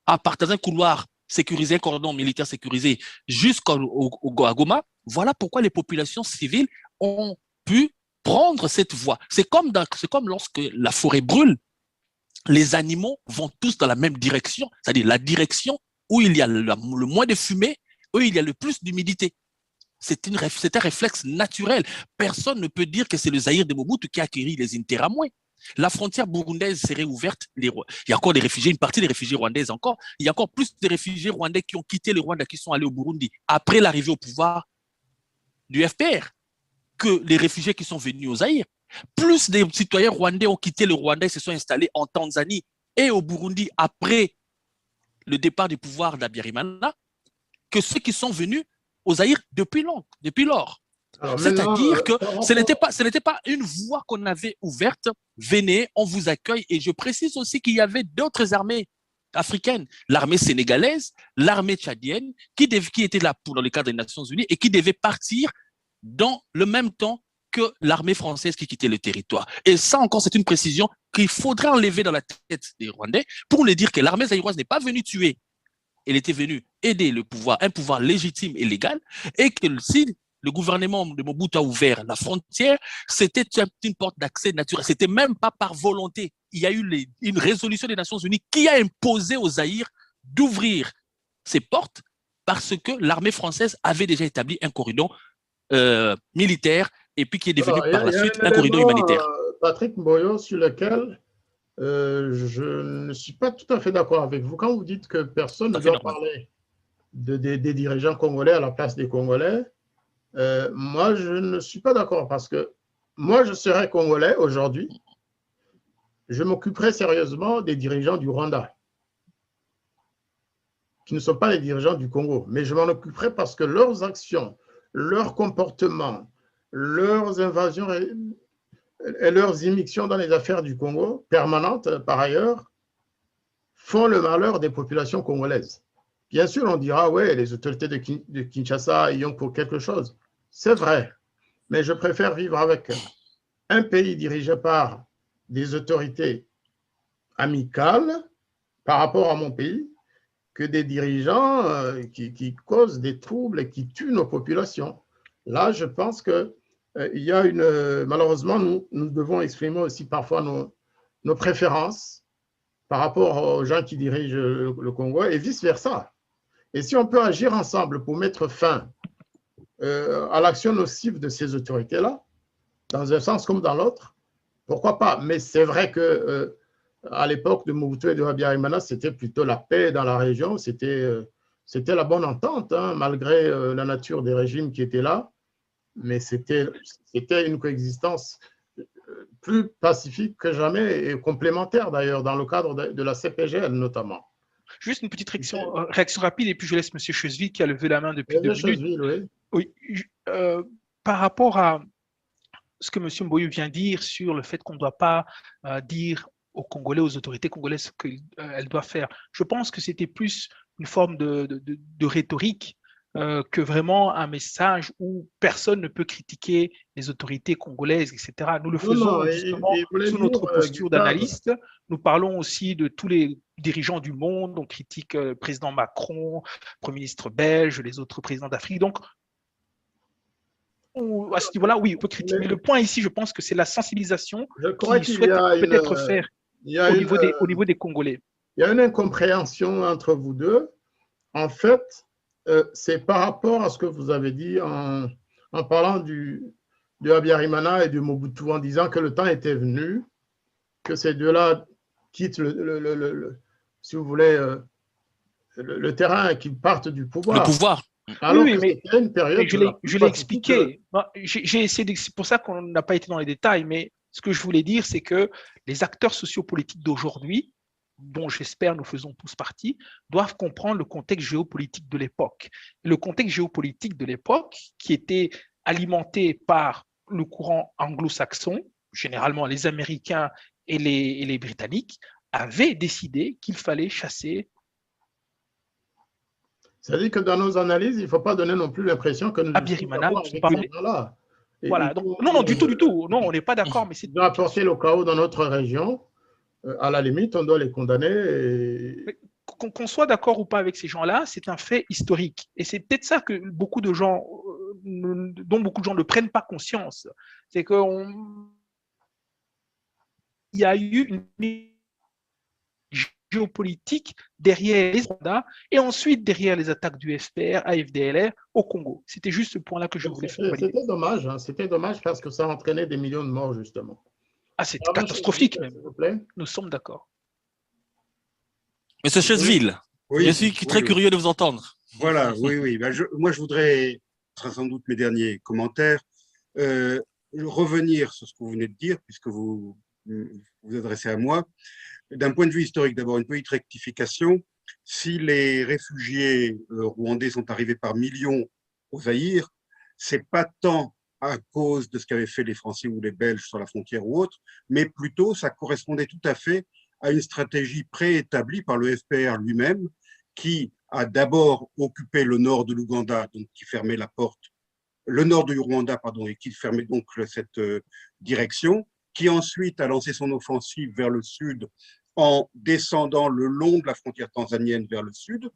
à partir d'un couloir sécurisé, un cordon militaire sécurisé jusqu'à Goma, voilà pourquoi les populations civiles ont pu prendre cette voie. C'est comme lorsque la forêt brûle, les animaux vont tous dans la même direction, c'est-à-dire la direction où il y a le moins de fumée, où il y a le plus d'humidité. C'est un réflexe naturel. Personne ne peut dire que c'est le Zaïre de Mobutu qui a acquis les Interamwe. La frontière burundaise serait ouverte. Il y a encore des réfugiés, une partie des réfugiés rwandaises encore. Il y a encore plus de réfugiés rwandais qui ont quitté le Rwanda, qui sont allés au Burundi après l'arrivée au pouvoir du FPR, que les réfugiés qui sont venus au Zaïre. Plus des citoyens rwandais ont quitté le Rwanda et se sont installés en Tanzanie et au Burundi après le départ du pouvoir d'Habyarimana que ceux qui sont venus au Zaïre depuis lors. C'est-à-dire que ce n'était pas une voie qu'on avait ouverte. Venez, on vous accueille. Et je précise aussi qu'il y avait d'autres armées africaines, l'armée sénégalaise, l'armée tchadienne, qui était là dans le cadre des Nations Unies et qui devait partir dans le même temps que l'armée française qui quittait le territoire. Et ça encore, c'est une précision qu'il faudrait enlever dans la tête des Rwandais pour leur dire que l'armée zaïroise n'est pas venue tuer. Elle était venue aider un pouvoir légitime et légal, et que si le gouvernement de Mobutu a ouvert la frontière, c'était une porte d'accès naturel. C'était même pas par volonté. Il y a eu une résolution des Nations Unies qui a imposé au Zaïre d'ouvrir ces portes parce que l'armée française avait déjà établi un corridor militaire et puis qui est devenu par la suite un corridor humanitaire. Patrick Mboyo, sur lequel je ne suis pas tout à fait d'accord avec vous. Quand vous dites que personne ne doit parler des dirigeants congolais à la place des Congolais, moi, je ne suis pas d'accord parce que moi, je serais Congolais aujourd'hui, je m'occuperais sérieusement des dirigeants du Rwanda, qui ne sont pas les dirigeants du Congo, mais je m'en occuperais parce que leurs actions, leurs comportements, leurs invasions et leurs immixtions dans les affaires du Congo, permanentes par ailleurs, font le malheur des populations congolaises. Bien sûr, on dira, ouais, les autorités de Kinshasa y ont pour quelque chose. C'est vrai, mais je préfère vivre avec un pays dirigé par des autorités amicales par rapport à mon pays que des dirigeants qui causent des troubles et qui tuent nos populations. Là, je pense qu'il y a malheureusement, nous devons exprimer aussi parfois nos préférences par rapport aux gens qui dirigent le Congo et vice-versa. Et si on peut agir ensemble pour mettre fin à l'action nocive de ces autorités-là, dans un sens comme dans l'autre, pourquoi pas? Mais c'est vrai que à l'époque de Mobutu et de Habyarimana, c'était plutôt la paix dans la région, c'était la bonne entente, hein, malgré la nature des régimes qui étaient là, mais c'était une coexistence plus pacifique que jamais et complémentaire d'ailleurs, dans le cadre de la CPGL notamment. Juste une petite réaction rapide, et puis je laisse M. Chesville qui a levé la main depuis 2 minutes. Chesville, oui. Oui, par rapport à ce que M. Mboyo vient dire sur le fait qu'on ne doit pas dire aux Congolais, aux autorités congolaises ce qu'elles doivent faire, je pense que c'était plus une forme de rhétorique que vraiment un message où personne ne peut critiquer les autorités congolaises, etc. Nous le faisons justement sous notre posture d'analyste. Nous parlons aussi de tous les dirigeants du monde. On critique le président Macron, le Premier ministre belge, les autres présidents d'Afrique. Donc, à ce niveau-là, oui, on peut critiquer. Mais le point ici, je pense que c'est la sensibilisation qu'il souhaite peut-être faire au niveau des Congolais. Il y a une incompréhension entre vous deux. En fait, c'est par rapport à ce que vous avez dit en parlant de Habyarimana et de Mobutu, en disant que le temps était venu, que ces deux-là quittent si vous voulez, le terrain, qu'ils partent du pouvoir. Le pouvoir. Alors oui, mais une période je l'ai expliqué. J'ai essayé c'est pour ça qu'on n'a pas été dans les détails, mais ce que je voulais dire, c'est que les acteurs sociopolitiques d'aujourd'hui, dont j'espère nous faisons tous partie, doivent comprendre le contexte géopolitique de l'époque. Le contexte géopolitique de l'époque, qui était alimenté par le courant anglo-saxon, généralement les Américains et les Britanniques, avait décidé qu'il fallait chasser. C'est-à-dire que dans nos analyses, il ne faut pas donner non plus l'impression que nous Habyarimana, là. Voilà. Donc, non, du tout. Non, on n'est pas d'accord. Mais c'est de apporter le chaos dans notre région. À la limite, on doit les condamner. Qu'on soit d'accord ou pas avec ces gens-là, c'est un fait historique. Et c'est peut-être ça que dont beaucoup de gens ne prennent pas conscience. C'est qu'il y a eu une géopolitique derrière les Rwandais et ensuite derrière les attaques du FPR, AFDLR au Congo. C'était juste ce point-là que je voulais faire. C'était dommage, hein. C'était dommage parce que ça entraînait des millions de morts, justement. Ah, c'est catastrophique même. Nous sommes d'accord. Monsieur Chesville, je suis très curieux de vous entendre. Voilà, oui. Ben, moi, je voudrais, ce sera sans doute mes derniers commentaires, revenir sur ce que vous venez de dire, puisque vous vous adressez à moi. D'un point de vue historique, d'abord, une petite rectification. Si les réfugiés rwandais sont arrivés par millions au Zaïre, c'est pas tant à cause de ce qu'avaient fait les Français ou les Belges sur la frontière ou autre, mais plutôt ça correspondait tout à fait à une stratégie préétablie par le FPR lui-même, qui a d'abord occupé le nord de l'Ouganda, donc qui fermait la porte, le nord du Rwanda, pardon, et qui fermait donc cette direction, qui ensuite a lancé son offensive vers le sud en descendant le long de la frontière tanzanienne vers le sud,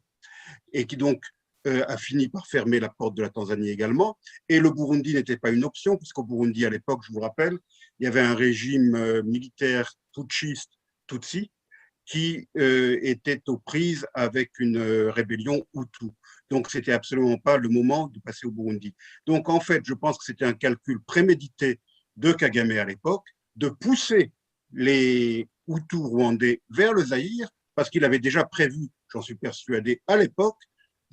et qui donc a fini par fermer la porte de la Tanzanie également. Et le Burundi n'était pas une option, puisqu'au Burundi, à l'époque, je vous rappelle, il y avait un régime militaire putschiste, Tutsi, qui était aux prises avec une rébellion Hutu. Donc, ce n'était absolument pas le moment de passer au Burundi. Donc, en fait, je pense que c'était un calcul prémédité de Kagame à l'époque, de pousser les Hutus rwandais vers le Zaïre, parce qu'il avait déjà prévu, j'en suis persuadé, à l'époque,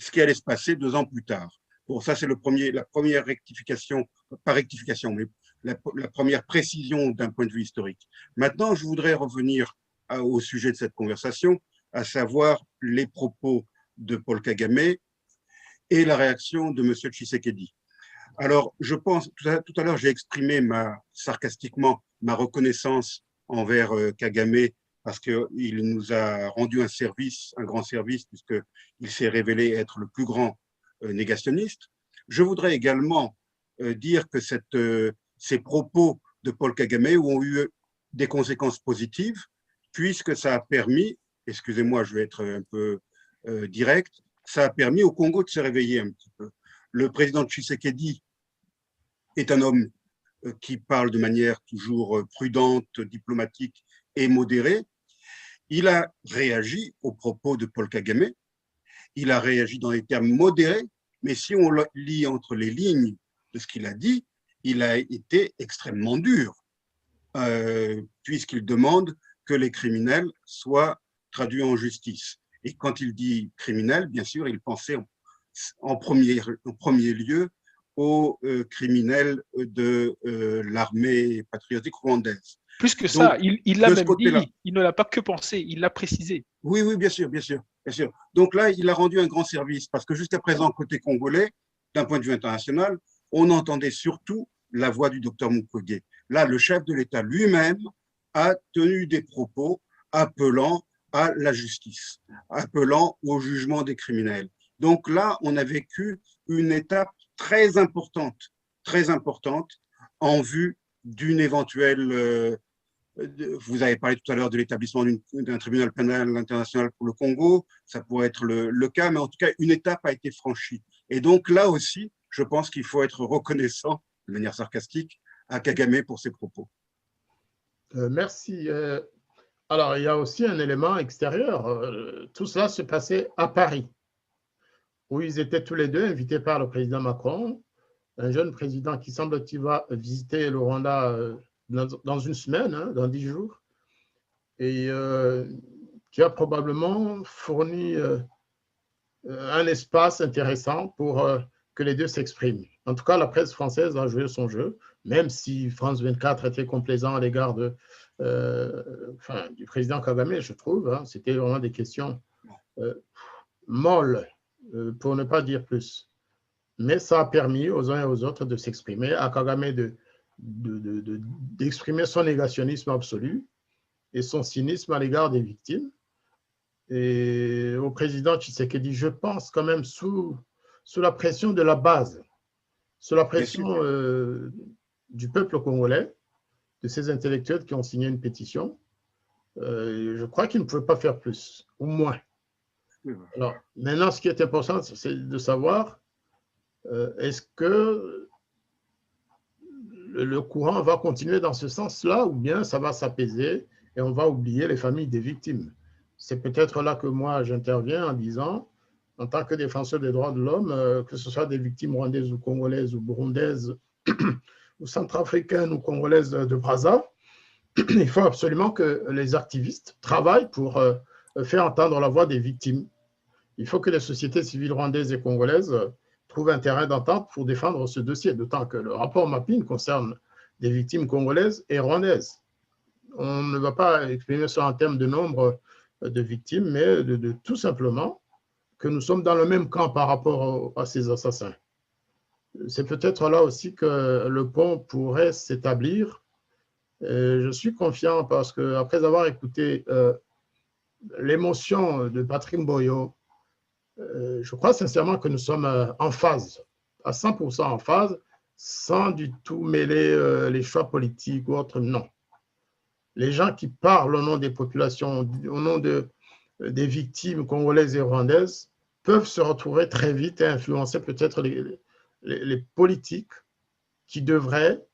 ce qui allait se passer 2 ans plus tard. Bon, ça, c'est la première rectification, pas rectification, mais la première précision d'un point de vue historique. Maintenant, je voudrais revenir au sujet de cette conversation, à savoir les propos de Paul Kagame et la réaction de M. Tshisekedi. Alors, je pense, tout à l'heure, j'ai exprimé sarcastiquement ma reconnaissance envers Kagame parce qu'il nous a rendu un service, un grand service, puisqu'il s'est révélé être le plus grand négationniste. Je voudrais également dire que ces propos de Paul Kagame ont eu des conséquences positives, puisque ça a permis, excusez-moi, je vais être un peu direct, ça a permis au Congo de se réveiller un petit peu. Le président Tshisekedi est un homme qui parle de manière toujours prudente, diplomatique et modérée. Il a réagi aux propos de Paul Kagame. il a réagi dans des termes modérés, mais si on lit entre les lignes de ce qu'il a dit, il a été extrêmement dur, puisqu'il demande que les criminels soient traduits en justice. Et quand il dit criminel, bien sûr, il pensait en premier lieu aux criminels de l'armée patriotique rwandaise. Plus que Donc, ça, il l'a même côté-là, dit, il ne l'a pas que pensé, il l'a précisé. oui, oui, bien sûr, bien sûr, bien sûr. Donc là, il a rendu un grand service parce que jusqu'à présent, côté congolais, d'un point de vue international, on entendait surtout la voix du docteur Mukwege. Là, le chef de l'État lui-même a tenu des propos appelant à la justice, appelant au jugement des criminels. Donc là, on a vécu une étape très importante en vue d'une éventuelle vous avez parlé tout à l'heure de l'établissement d'un tribunal pénal international pour le Congo, ça pourrait être le cas, mais en tout cas, une étape a été franchie. Et donc là aussi, je pense qu'il faut être reconnaissant, de manière sarcastique, à Kagame pour ses propos. Merci. Alors, il y a aussi un élément extérieur. Tout cela se passait à Paris, où ils étaient tous les deux invités par le président Macron, un jeune président qui semble-t-il va visiter le Rwanda dans une semaine, hein, dans 10 jours, et qui a probablement fourni un espace intéressant pour que les deux s'expriment. En tout cas, la presse française a joué son jeu, même si France 24 était complaisant à l'égard du président Kagame, je trouve. Hein, c'était vraiment des questions molles, pour ne pas dire plus. Mais ça a permis aux uns et aux autres de s'exprimer, à Kagame d'exprimer son négationnisme absolu et son cynisme à l'égard des victimes. Et au président Tshisekedi, je pense quand même sous la pression de la base, sous la pression du peuple congolais, de ces intellectuels qui ont signé une pétition, je crois qu'il ne pouvait pas faire plus, ou moins. Alors, maintenant, ce qui est important, c'est de savoir est-ce que le courant va continuer dans ce sens-là ou bien ça va s'apaiser et on va oublier les familles des victimes. C'est peut-être là que moi j'interviens en disant, en tant que défenseur des droits de l'homme, que ce soit des victimes rwandaises ou congolaises ou burundaises ou centrafricaines ou congolaises de Brazza, il faut absolument que les activistes travaillent pour faire entendre la voix des victimes. Il faut que les sociétés civiles rwandaises et congolaises trouvent un terrain d'entente pour défendre ce dossier, d'autant que le rapport Mapping concerne des victimes congolaises et rwandaises. On ne va pas exprimer ça en termes de nombre de victimes, mais de tout simplement que nous sommes dans le même camp par rapport à ces assassins. C'est peut-être là aussi que le pont pourrait s'établir. Je suis confiant parce qu'après avoir écouté l'émotion de Patrick Mboyo, je crois sincèrement que nous sommes en phase, à 100% en phase, sans du tout mêler les choix politiques ou autres, non. Les gens qui parlent au nom des populations, au nom des victimes congolaises et rwandaises, peuvent se retrouver très vite et influencer peut-être les politiques qui devraient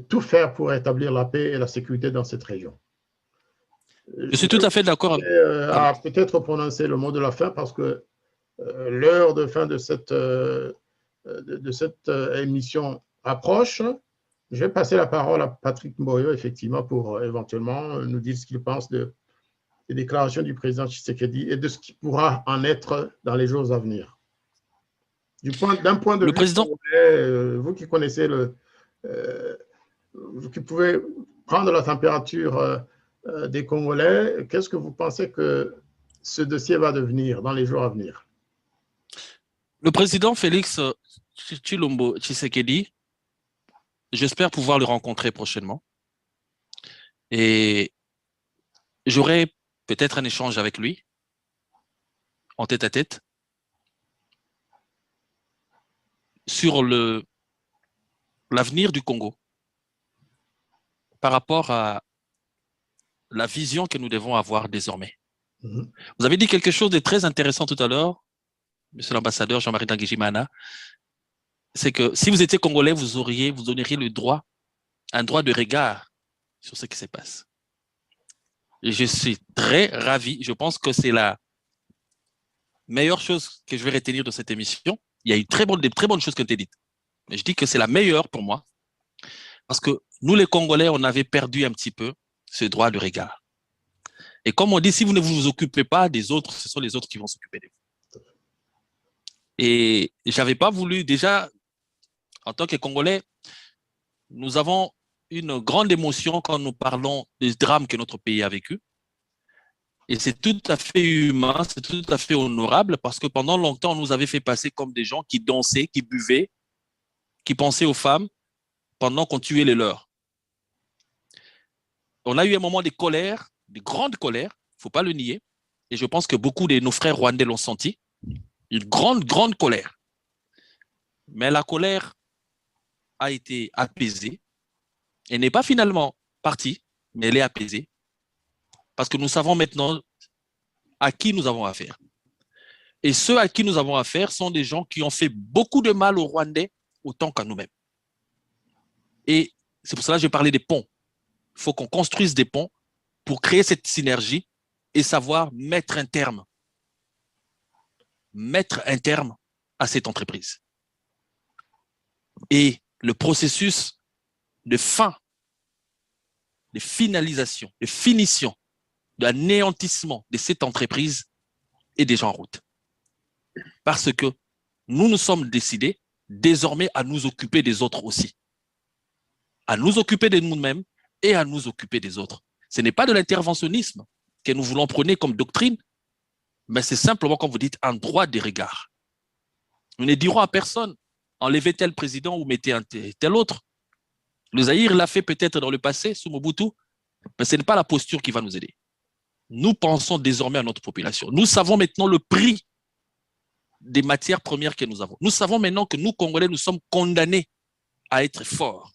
tout faire pour établir la paix et la sécurité dans cette région. Je suis tout à fait d'accord. À peut-être prononcer le mot de la fin parce que l'heure de fin de cette émission approche. Je vais passer la parole à Patrick Mboyo, effectivement, pour éventuellement nous dire ce qu'il pense des déclarations du président Tshisekedi et de ce qui pourra en être dans les jours à venir. D'un point de vue président, vous qui connaissez vous qui pouvez prendre la température des Congolais, qu'est-ce que vous pensez que ce dossier va devenir dans les jours à venir? Le président Félix Tshilombo Tshisekedi, j'espère pouvoir le rencontrer prochainement. Et j'aurai peut-être un échange avec lui, en tête-à-tête, sur l'avenir du Congo, par rapport à la vision que nous devons avoir désormais. Vous avez dit quelque chose de très intéressant tout à l'heure, monsieur l'ambassadeur Jean-Marie Dangijimana, c'est que si vous étiez Congolais, vous auriez le droit, un droit de regard sur ce qui se passe. Et je suis très ravi. Je pense que c'est meilleure chose que je vais retenir de cette émission, il y a eu des très bonnes choses qui ont été dites. Mais je dis que c'est la meilleure pour moi, parce que nous, les Congolais, on avait perdu un petit peu ce droit de regard. Et comme on dit, si vous ne vous occupez pas des autres, ce sont les autres qui vont s'occuper de vous. Et je n'avais pas voulu, déjà, en tant que Congolais, nous avons une grande émotion quand nous parlons des drames que notre pays a vécu. Et c'est tout à fait humain, c'est tout à fait honorable, parce que pendant longtemps, on nous avait fait passer comme des gens qui dansaient, qui buvaient, qui pensaient aux femmes, pendant qu'on tuait les leurs. On a eu un moment de colère, de grande colère, il ne faut pas le nier, et je pense que beaucoup de nos frères rwandais l'ont senti, une grande, grande colère. Mais la colère a été apaisée, elle n'est pas finalement partie, mais elle est apaisée, parce que nous savons maintenant à qui nous avons affaire. Et ceux à qui nous avons affaire sont des gens qui ont fait beaucoup de mal aux Rwandais autant qu'à nous-mêmes. Et c'est pour cela que j'ai parlé des ponts. Il faut qu'on construise des ponts pour créer cette synergie et savoir mettre un terme à cette entreprise. Et le processus de fin, de finalisation, de finition, d'anéantissement de cette entreprise est déjà en route. Parce que nous nous sommes décidés désormais à nous occuper des autres aussi. À nous occuper de nous-mêmes et à nous occuper des autres. Ce n'est pas de l'interventionnisme que nous voulons prôner comme doctrine, mais c'est simplement, comme vous dites, un droit de regard. Nous ne dirons à personne, enlevez tel président ou mettez un tel autre. Le Zaïre l'a fait peut-être dans le passé, sous Mobutu, mais ce n'est pas la posture qui va nous aider. Nous pensons désormais à notre population. Nous savons maintenant le prix des matières premières que nous avons. Nous savons maintenant que nous, Congolais, nous sommes condamnés à être forts.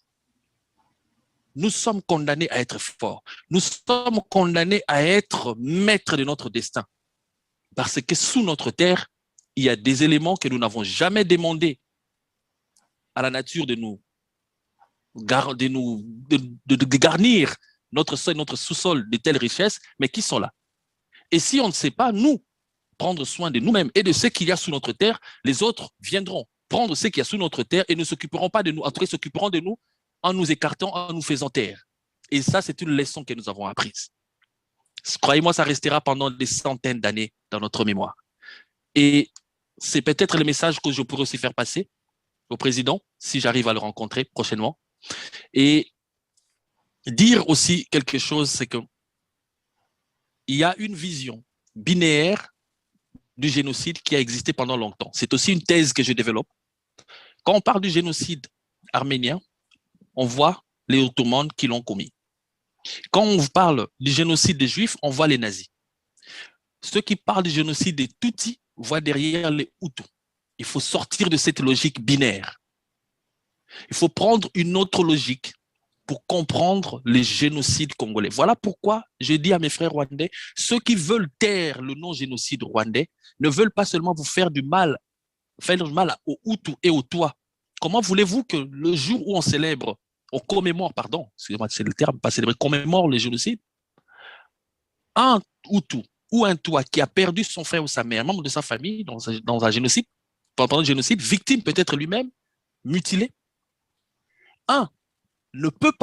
Nous sommes condamnés à être forts. Nous sommes condamnés à être maîtres de notre destin. Parce que sous notre terre, il y a des éléments que nous n'avons jamais demandé à la nature de garnir notre sol, notre sous-sol de telles richesses, mais qui sont là. Et si on ne sait pas, nous, prendre soin de nous-mêmes et de ce qu'il y a sous notre terre, les autres viendront prendre ce qu'il y a sous notre terre et ne s'occuperont pas de nous, en tout cas, s'occuperont de nous en nous écartant, en nous faisant taire. Et ça, c'est une leçon que nous avons apprise. Croyez-moi, ça restera pendant des centaines d'années dans notre mémoire. Et c'est peut-être le message que je pourrais aussi faire passer au président, si j'arrive à le rencontrer prochainement. Et dire aussi quelque chose, c'est que il y a une vision binaire du génocide qui a existé pendant longtemps. C'est aussi une thèse que je développe. Quand on parle du génocide arménien, on voit les Ottomans qui l'ont commis. Quand on parle du génocide des Juifs, on voit les nazis. Ceux qui parlent du génocide des Tutsis voient derrière les Hutus. Il faut sortir de cette logique binaire. Il faut prendre une autre logique pour comprendre les génocides congolais. Voilà pourquoi je dis à mes frères rwandais, ceux qui veulent taire le non-génocide rwandais ne veulent pas seulement vous faire du mal aux Hutus et aux Tutsis. Comment voulez-vous que le jour où on célèbre, on commémore, pardon, excusez-moi, c'est le terme, pas célébrer, commémore le génocide, un Hutu ou un Tutsi qui a perdu son frère ou sa mère, membre de sa famille dans un génocide, pendant le génocide, victime peut-être lui-même, mutilé, ne peut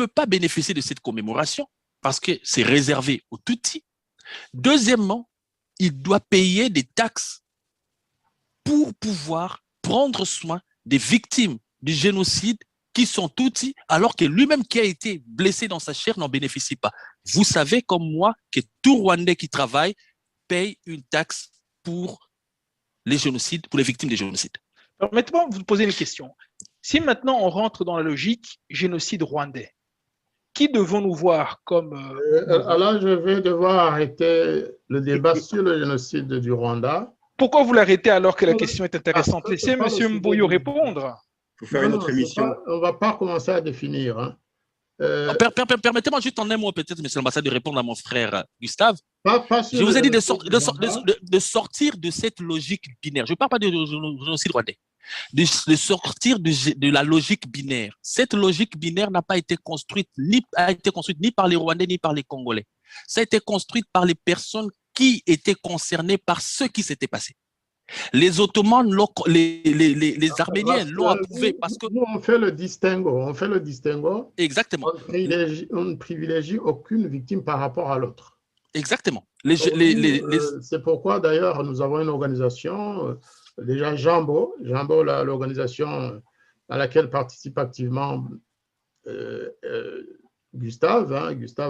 pas bénéficier de cette commémoration parce que c'est réservé aux Tutsis. Deuxièmement, il doit payer des taxes pour pouvoir prendre soin des victimes du génocide qui sont Tutsis, alors que lui-même qui a été blessé dans sa chair n'en bénéficie pas. Vous savez comme moi que tout Rwandais qui travaille paye une taxe pour les génocides, pour les victimes des génocides. Permettez-moi de vous poser une question. Si maintenant on rentre dans la logique génocide rwandais, qui devons-nous voir comme... Alors, je vais devoir arrêter le débat sur le génocide du Rwanda. Pourquoi vous l'arrêtez alors que la question est intéressante? Laissez M. Mboyo répondre. Il faut faire une autre émission. On ne va pas commencer à définir. Hein. Permettez-moi juste en un mot, peut-être, monsieur l'ambassadeur, de répondre à mon frère Gustave. Je vous ai dit de sortir de cette logique binaire. Je ne parle pas de génocide rwandais. De sortir de la logique binaire. Cette logique binaire n'a pas été construite ni par les Rwandais ni par les Congolais. Ça a été construit par les personnes qui étaient concernés par ce qui s'était passé. Les Ottomans, les Arméniens l'ont approuvé parce que… Nous, on fait le distinguo. Exactement. On ne privilégie aucune victime par rapport à l'autre. Exactement. C'est pourquoi, d'ailleurs, nous avons une organisation, déjà Jambo, l'organisation à laquelle participe activement Gustave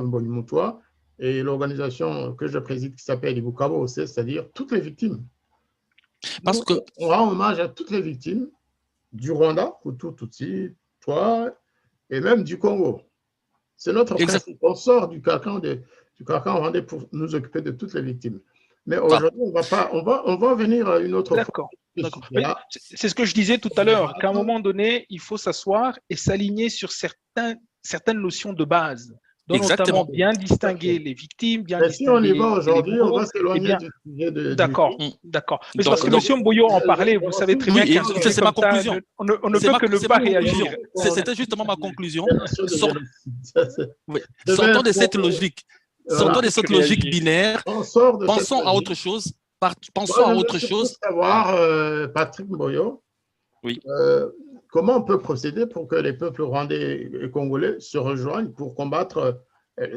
Mbonimoutoua, et l'organisation que je préside qui s'appelle Ibukabo, c'est-à-dire toutes les victimes. Parce que on rend hommage à toutes les victimes du Rwanda, Hutu, Tutsi, toi, et même du Congo. C'est notre principe. On sort du carcan rwandais pour nous occuper de toutes les victimes. Mais aujourd'hui, on va venir à une autre fois. D'accord. C'est ce que je disais tout à l'heure, qu'à un moment donné, il faut s'asseoir et s'aligner sur certaines notions de base. Donc, notamment bien distinguer les victimes, bien distinguer… Si on y va aujourd'hui, on va s'éloigner du sujet de… D'accord. Mais parce que M. Boyo en parlait, vous savez très bien que c'est ma conclusion. On ne peut que ne pas réagir. C'était justement ma conclusion. Sortons de cette logique. Sortons de cette logique binaire. Pensons à autre chose. Pensons à autre chose. Savoir, Patrick Boyo, oui. Comment on peut procéder pour que les peuples rwandais et congolais se rejoignent pour combattre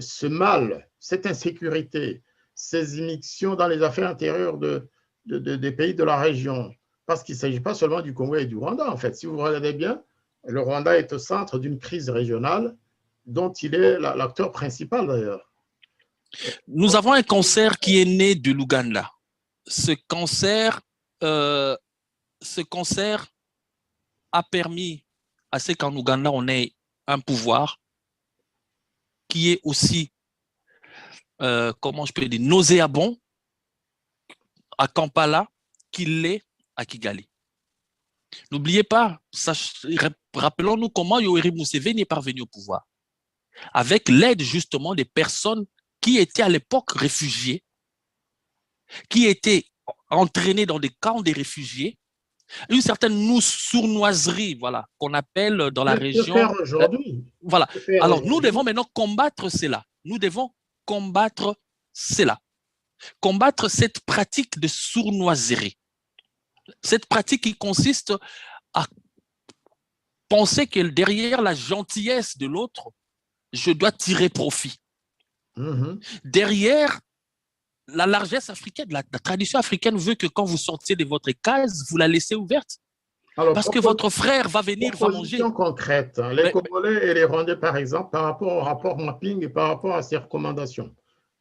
ce mal, cette insécurité, ces immixtions dans les affaires intérieures des pays de la région? Parce qu'il ne s'agit pas seulement du Congo et du Rwanda, en fait. Si vous regardez bien, le Rwanda est au centre d'une crise régionale dont il est l'acteur principal, d'ailleurs. Nous avons un cancer qui est né de l'Ouganda. Ce cancer a permis à ce qu'en Ouganda, on ait un pouvoir qui est aussi, comment je peux dire, nauséabond à Kampala qu'il l'est à Kigali. N'oubliez pas, rappelons-nous comment Yoweri Museveni est parvenu au pouvoir, avec l'aide justement des personnes qui étaient à l'époque réfugiées, qui étaient entraînées dans des camps des réfugiés, une certaine sournoiserie, voilà, qu'on appelle dans la région. Aujourd'hui. Voilà. Alors, nous devons maintenant combattre cela. Nous devons combattre cela. Combattre cette pratique de sournoiserie. Cette pratique qui consiste à penser que derrière la gentillesse de l'autre, je dois tirer profit. Derrière la largesse africaine, la tradition africaine veut que quand vous sortiez de votre case, vous la laissez ouverte. Alors, parce que votre frère va venir, va manger. Concrète, les Congolais et les Rwandais, par exemple, par rapport au rapport mapping et par rapport à ces recommandations.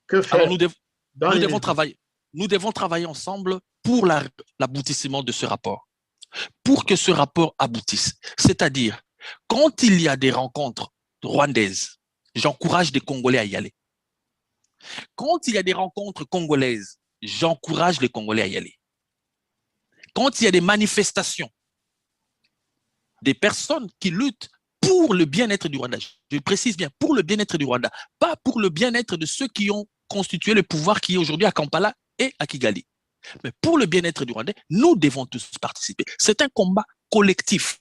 Que faire? Alors, nous devons travailler ensemble pour l'aboutissement de ce rapport. Pour que ce rapport aboutisse. C'est-à-dire, quand il y a des rencontres rwandaises, j'encourage des Congolais à y aller. Quand il y a des rencontres congolaises, j'encourage les Congolais à y aller. Quand il y a des manifestations, des personnes qui luttent pour le bien-être du Rwanda, je précise bien, pour le bien-être du Rwanda, pas pour le bien-être de ceux qui ont constitué le pouvoir qui est aujourd'hui à Kampala et à Kigali. Mais pour le bien-être du Rwanda, nous devons tous participer. C'est un combat collectif.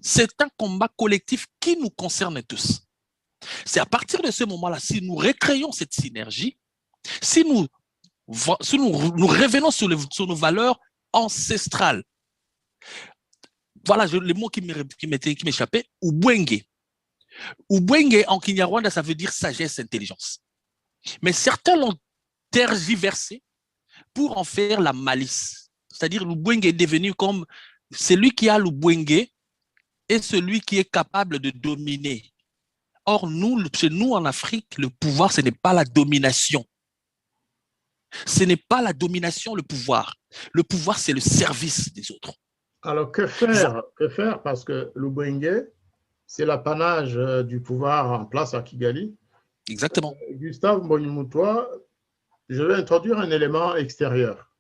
C'est un combat collectif qui nous concerne tous. C'est à partir de ce moment-là, si nous recréons cette synergie, si nous revenons sur nos valeurs ancestrales. Voilà le mot qui m'échappait, Ubwenge. Ubwenge en Kinyarwanda, ça veut dire sagesse, intelligence. Mais certains l'ont tergiversé pour en faire la malice. C'est-à-dire l'Ubwenge est devenu comme celui qui a l'Ubwenge et celui qui est capable de dominer. Or, chez nous en Afrique, le pouvoir, ce n'est pas la domination. Ce n'est pas la domination, le pouvoir. Le pouvoir, c'est le service des autres. Alors, que faire? Parce que l'Ubwenge, c'est l'apanage du pouvoir en place à Kigali. Exactement. Gustave Mbonimoutoua, je vais introduire un élément extérieur.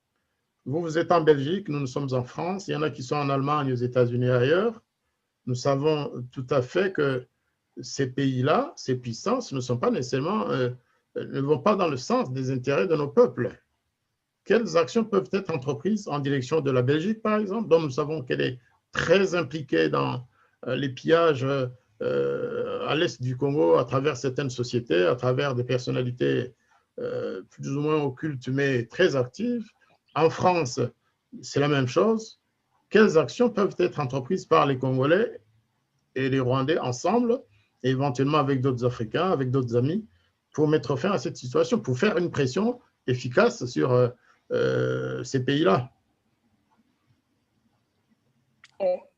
Vous êtes en Belgique, nous sommes en France, il y en a qui sont en Allemagne, aux États-Unis et ailleurs. Nous savons tout à fait que ces pays-là, ces puissances ne sont pas nécessairement, ne vont pas dans le sens des intérêts de nos peuples. Quelles actions peuvent être entreprises en direction de la Belgique, par exemple, dont nous savons qu'elle est très impliquée dans les pillages à l'est du Congo à travers certaines sociétés, à travers des personnalités plus ou moins occulte, mais très active. En France, c'est la même chose. Quelles actions peuvent être entreprises par les Congolais et les Rwandais ensemble, et éventuellement avec d'autres Africains, avec d'autres amis, pour mettre fin à cette situation, pour faire une pression efficace sur ces pays-là?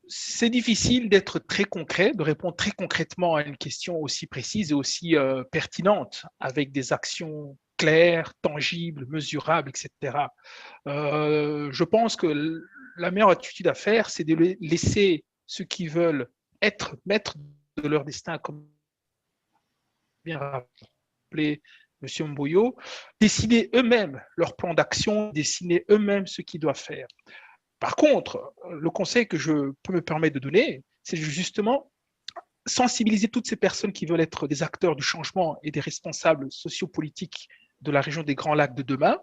C'est difficile d'être très concret, de répondre très concrètement à une question aussi précise et aussi pertinente, avec des actions claires, tangibles, mesurables, etc. Je pense que la meilleure attitude à faire, c'est de laisser ceux qui veulent être maîtres de leur destin, comme bien rappelé M. Mboyo, décider eux-mêmes leur plan d'action, dessiner eux-mêmes ce qu'ils doivent faire. Par contre, le conseil que je peux me permettre de donner, c'est justement sensibiliser toutes ces personnes qui veulent être des acteurs du changement et des responsables sociopolitiques de la région des Grands Lacs de demain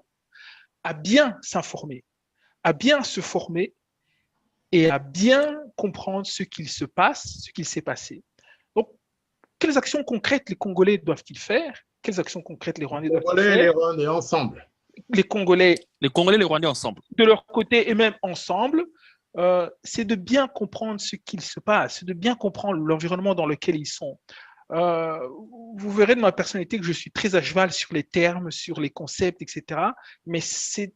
à bien s'informer, à bien se former et à bien comprendre ce qu'il se passe, ce qu'il s'est passé. Donc, quelles actions concrètes les Congolais doivent-ils faire? Quelles actions concrètes les Rwandais doivent-ils faire? Les Rwandais ensemble. Les Congolais, les Rwandais ensemble. De leur côté et même ensemble, c'est de bien comprendre ce qu'il se passe, c'est de bien comprendre l'environnement dans lequel ils sont. Vous verrez de ma personnalité que je suis très à cheval sur les termes, sur les concepts, etc. Mais c'est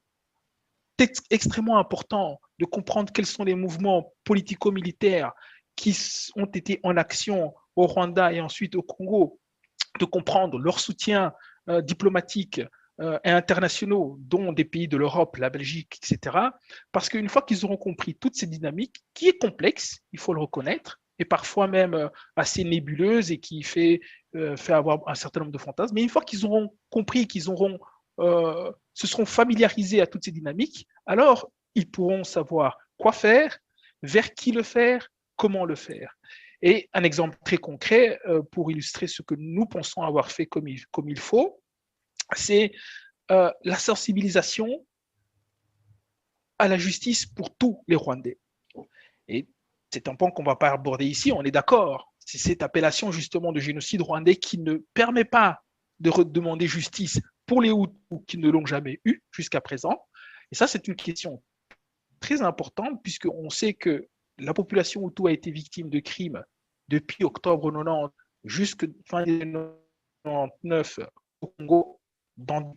extrêmement important de comprendre quels sont les mouvements politico-militaires qui ont été en action au Rwanda et ensuite au Congo, de comprendre leur soutien diplomatique et internationaux, dont des pays de l'Europe, la Belgique, etc. Parce qu'une fois qu'ils auront compris toute cette dynamique, qui est complexe, il faut le reconnaître, et parfois même assez nébuleuse et qui fait avoir un certain nombre de fantasmes, mais une fois qu'ils auront compris, qu'ils auront se seront familiarisés à toutes ces dynamiques, alors ils pourront savoir quoi faire, vers qui le faire, comment le faire. Et un exemple très concret pour illustrer ce que nous pensons avoir fait comme il faut, c'est la sensibilisation à la justice pour tous les Rwandais. Et c'est un point qu'on ne va pas aborder ici, on est d'accord. C'est cette appellation justement de génocide rwandais qui ne permet pas de demander justice pour les Hutus qui ne l'ont jamais eu jusqu'à présent. Et ça, c'est une question très importante puisqu'on sait que la population Hutu a été victime de crimes depuis octobre 90 jusqu'à fin 99 au Congo, dans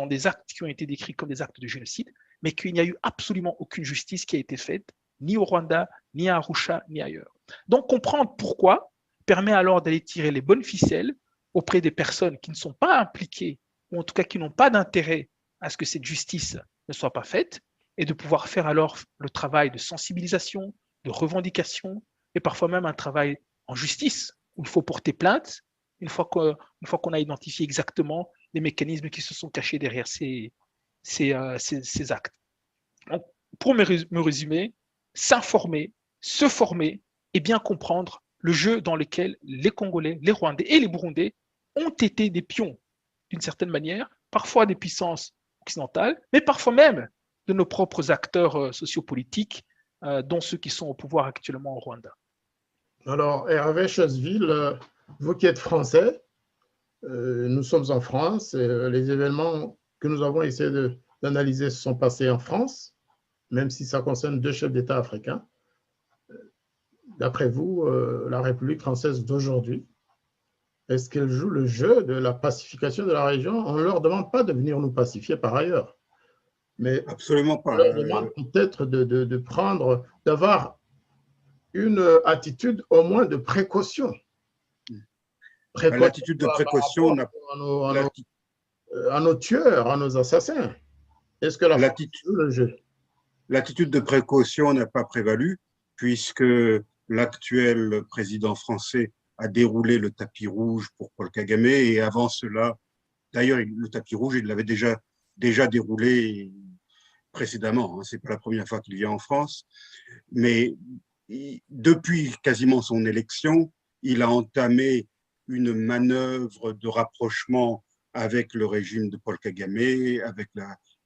des actes qui ont été décrits comme des actes de génocide, mais qu'il n'y a eu absolument aucune justice qui a été faite, ni au Rwanda, ni à Arusha, ni ailleurs. Donc, comprendre pourquoi permet alors d'aller tirer les bonnes ficelles auprès des personnes qui ne sont pas impliquées, ou en tout cas qui n'ont pas d'intérêt à ce que cette justice ne soit pas faite, et de pouvoir faire alors le travail de sensibilisation, de revendication, et parfois même un travail en justice, où il faut porter plainte, une fois qu'on a identifié exactement les mécanismes qui se sont cachés derrière ces actes. Donc, pour me résumer, s'informer, se former et bien comprendre le jeu dans lequel les Congolais, les Rwandais et les Burundais ont été des pions, d'une certaine manière, parfois des puissances occidentales, mais parfois même de nos propres acteurs sociopolitiques, dont ceux qui sont au pouvoir actuellement au Rwanda. Alors, Hervé Chesseville, vous qui êtes français, nous sommes en France, les événements que nous avons essayé d'analyser se sont passés en France, même si ça concerne deux chefs d'État africains. D'après vous, la République française d'aujourd'hui, est-ce qu'elle joue le jeu de la pacification de la région? On ne leur demande pas de venir nous pacifier par ailleurs, mais absolument pas. On leur demande peut-être d'avoir une attitude au moins de précaution. L'attitude de précaution à nos tueurs, à nos assassins. Est-ce que l'attitude de précaution n'a pas prévalu, puisque l'actuel président français a déroulé le tapis rouge pour Paul Kagame, et avant cela, d'ailleurs, le tapis rouge, il l'avait déjà déroulé précédemment. Ce n'est pas la première fois qu'il vient en France, mais depuis quasiment son élection, il a entamé une manœuvre de rapprochement avec le régime de Paul Kagame, avec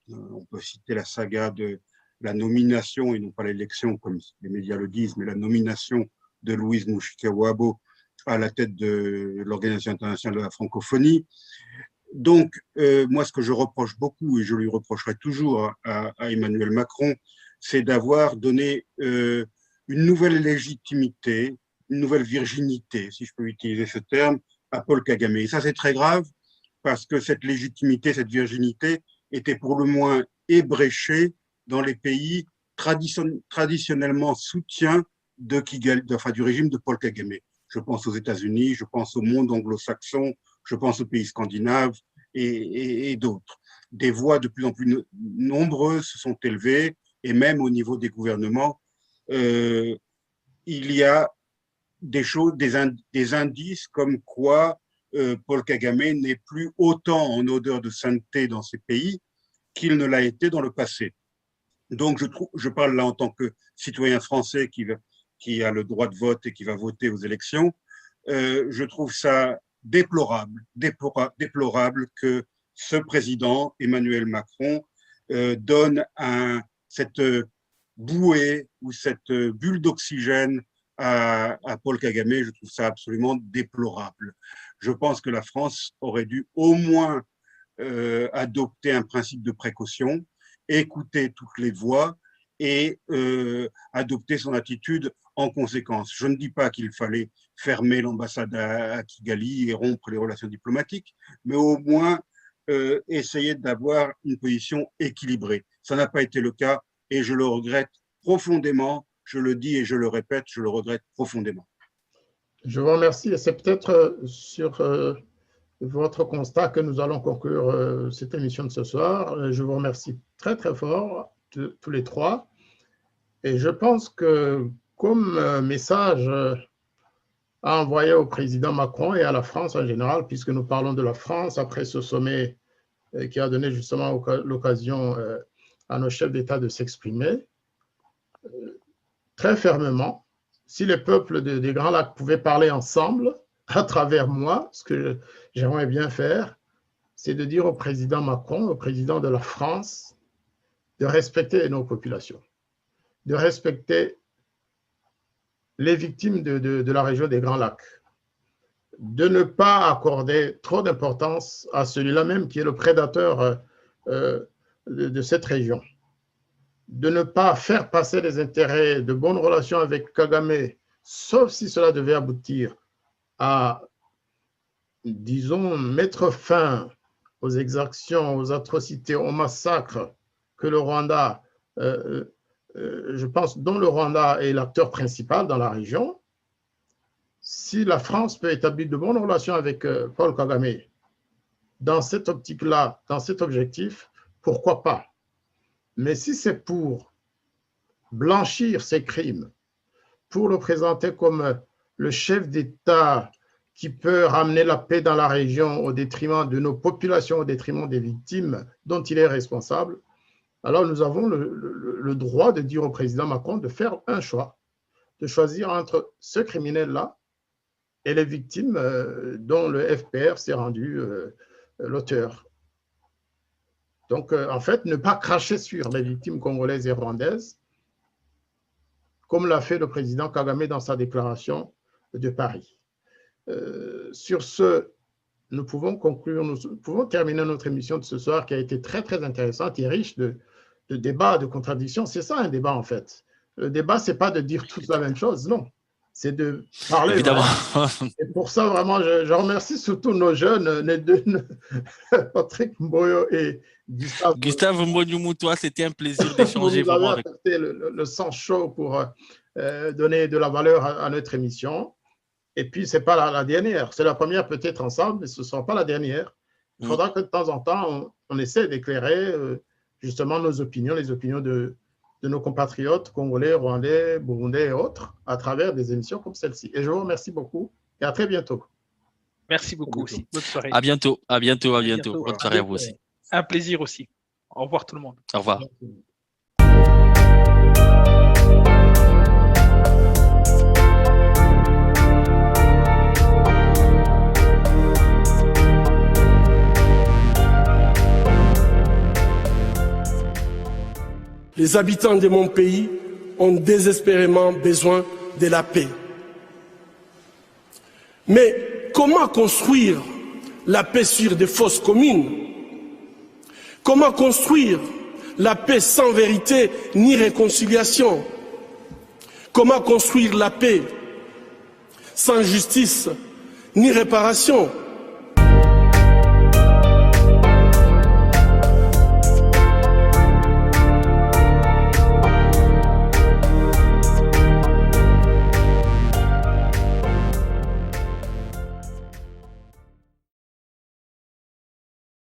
on peut citer la saga de la nomination, et non pas l'élection comme les médias le disent, mais la nomination de Louise Mushikiwabo à la tête de l'Organisation internationale de la francophonie. Donc, moi, ce que je reproche beaucoup, et je lui reprocherai toujours à Emmanuel Macron, c'est d'avoir donné une nouvelle légitimité, une nouvelle virginité, si je peux utiliser ce terme, à Paul Kagame. Et ça, c'est très grave, parce que cette légitimité, cette virginité était pour le moins ébréchée dans les pays traditionnellement soutiens du régime de Paul Kagame. Je pense aux États-Unis, je pense au monde anglo-saxon, je pense aux pays scandinaves et d'autres. Des voix de plus en plus nombreuses se sont élevées, et même au niveau des gouvernements, il y a des choses, des indices comme quoi Paul Kagame n'est plus autant en odeur de sainteté dans ces pays qu'il ne l'a été dans le passé. Donc, je parle là en tant que citoyen français qui a le droit de vote et qui va voter aux élections. Je trouve ça déplorable que ce président, Emmanuel Macron, donne cette bouée ou cette bulle d'oxygène à Paul Kagame. Je trouve ça absolument déplorable. Je pense que la France aurait dû au moins adopter un principe de précaution, écouter toutes les voix et adopter son attitude en conséquence. Je ne dis pas qu'il fallait fermer l'ambassade à Kigali et rompre les relations diplomatiques, mais au moins essayer d'avoir une position équilibrée. Ça n'a pas été le cas et je le regrette profondément. Je le dis et je le répète, je le regrette profondément. Je vous remercie et c'est peut-être sur votre constat que nous allons conclure cette émission de ce soir. Je vous remercie très très fort, tous les trois. Et je pense que comme message à envoyer au président Macron et à la France en général, puisque nous parlons de la France après ce sommet qui a donné justement l'occasion à nos chefs d'État de s'exprimer, très fermement, si les peuples des Grands Lacs pouvaient parler ensemble, à travers moi, ce que j'aimerais bien faire, c'est de dire au président Macron, au président de la France, de respecter nos populations, de respecter les victimes de la région des Grands Lacs, de ne pas accorder trop d'importance à celui-là même qui est le prédateur de cette région, de ne pas faire passer les intérêts de bonnes relations avec Kagame, sauf si cela devait aboutir à, disons, mettre fin aux exactions, aux atrocités, aux massacres que le Rwanda, je pense, dont le Rwanda est l'acteur principal dans la région. Si la France peut établir de bonnes relations avec Paul Kagame dans cette optique-là, dans cet objectif, pourquoi pas? Mais si c'est pour blanchir ces crimes, pour le présenter comme le chef d'État qui peut ramener la paix dans la région au détriment de nos populations, au détriment des victimes dont il est responsable, alors nous avons le droit de dire au président Macron de faire un choix, de choisir entre ce criminel-là et les victimes dont le FPR s'est rendu l'auteur. Donc, en fait, ne pas cracher sur les victimes congolaises et rwandaises, comme l'a fait le président Kagame dans sa déclaration de Paris. Sur ce, nous pouvons conclure, nous pouvons terminer notre émission de ce soir qui a été très, très intéressante et riche de débats, de contradictions. C'est ça un débat, en fait. Le débat, ce n'est pas de dire toute la même chose, non. C'est de parler. Évidemment. Et pour ça, vraiment, je remercie surtout nos jeunes, les deux, Patrick Mboyo et Gustave. Gustave Mbonyumutwa, c'était un plaisir d'échanger vraiment. Vous avez avec apporté le sang chaud pour donner de la valeur à notre émission. Et puis, ce n'est pas la dernière. C'est la première peut-être ensemble, mais ce ne sera pas la dernière. Il faudra que de temps en temps, on essaie d'éclairer justement nos opinions, les opinions de nos compatriotes congolais, rwandais, burundais et autres, à travers des émissions comme celle-ci. Et je vous remercie beaucoup et à très bientôt. Merci beaucoup aussi. Bonne soirée. À bientôt. Bonne soirée à vous aussi. Un plaisir aussi. Au revoir tout le monde. Au revoir. Les habitants de mon pays ont désespérément besoin de la paix. Mais comment construire la paix sur des fausses communes? Comment construire la paix sans vérité ni réconciliation? Comment construire la paix sans justice ni réparation?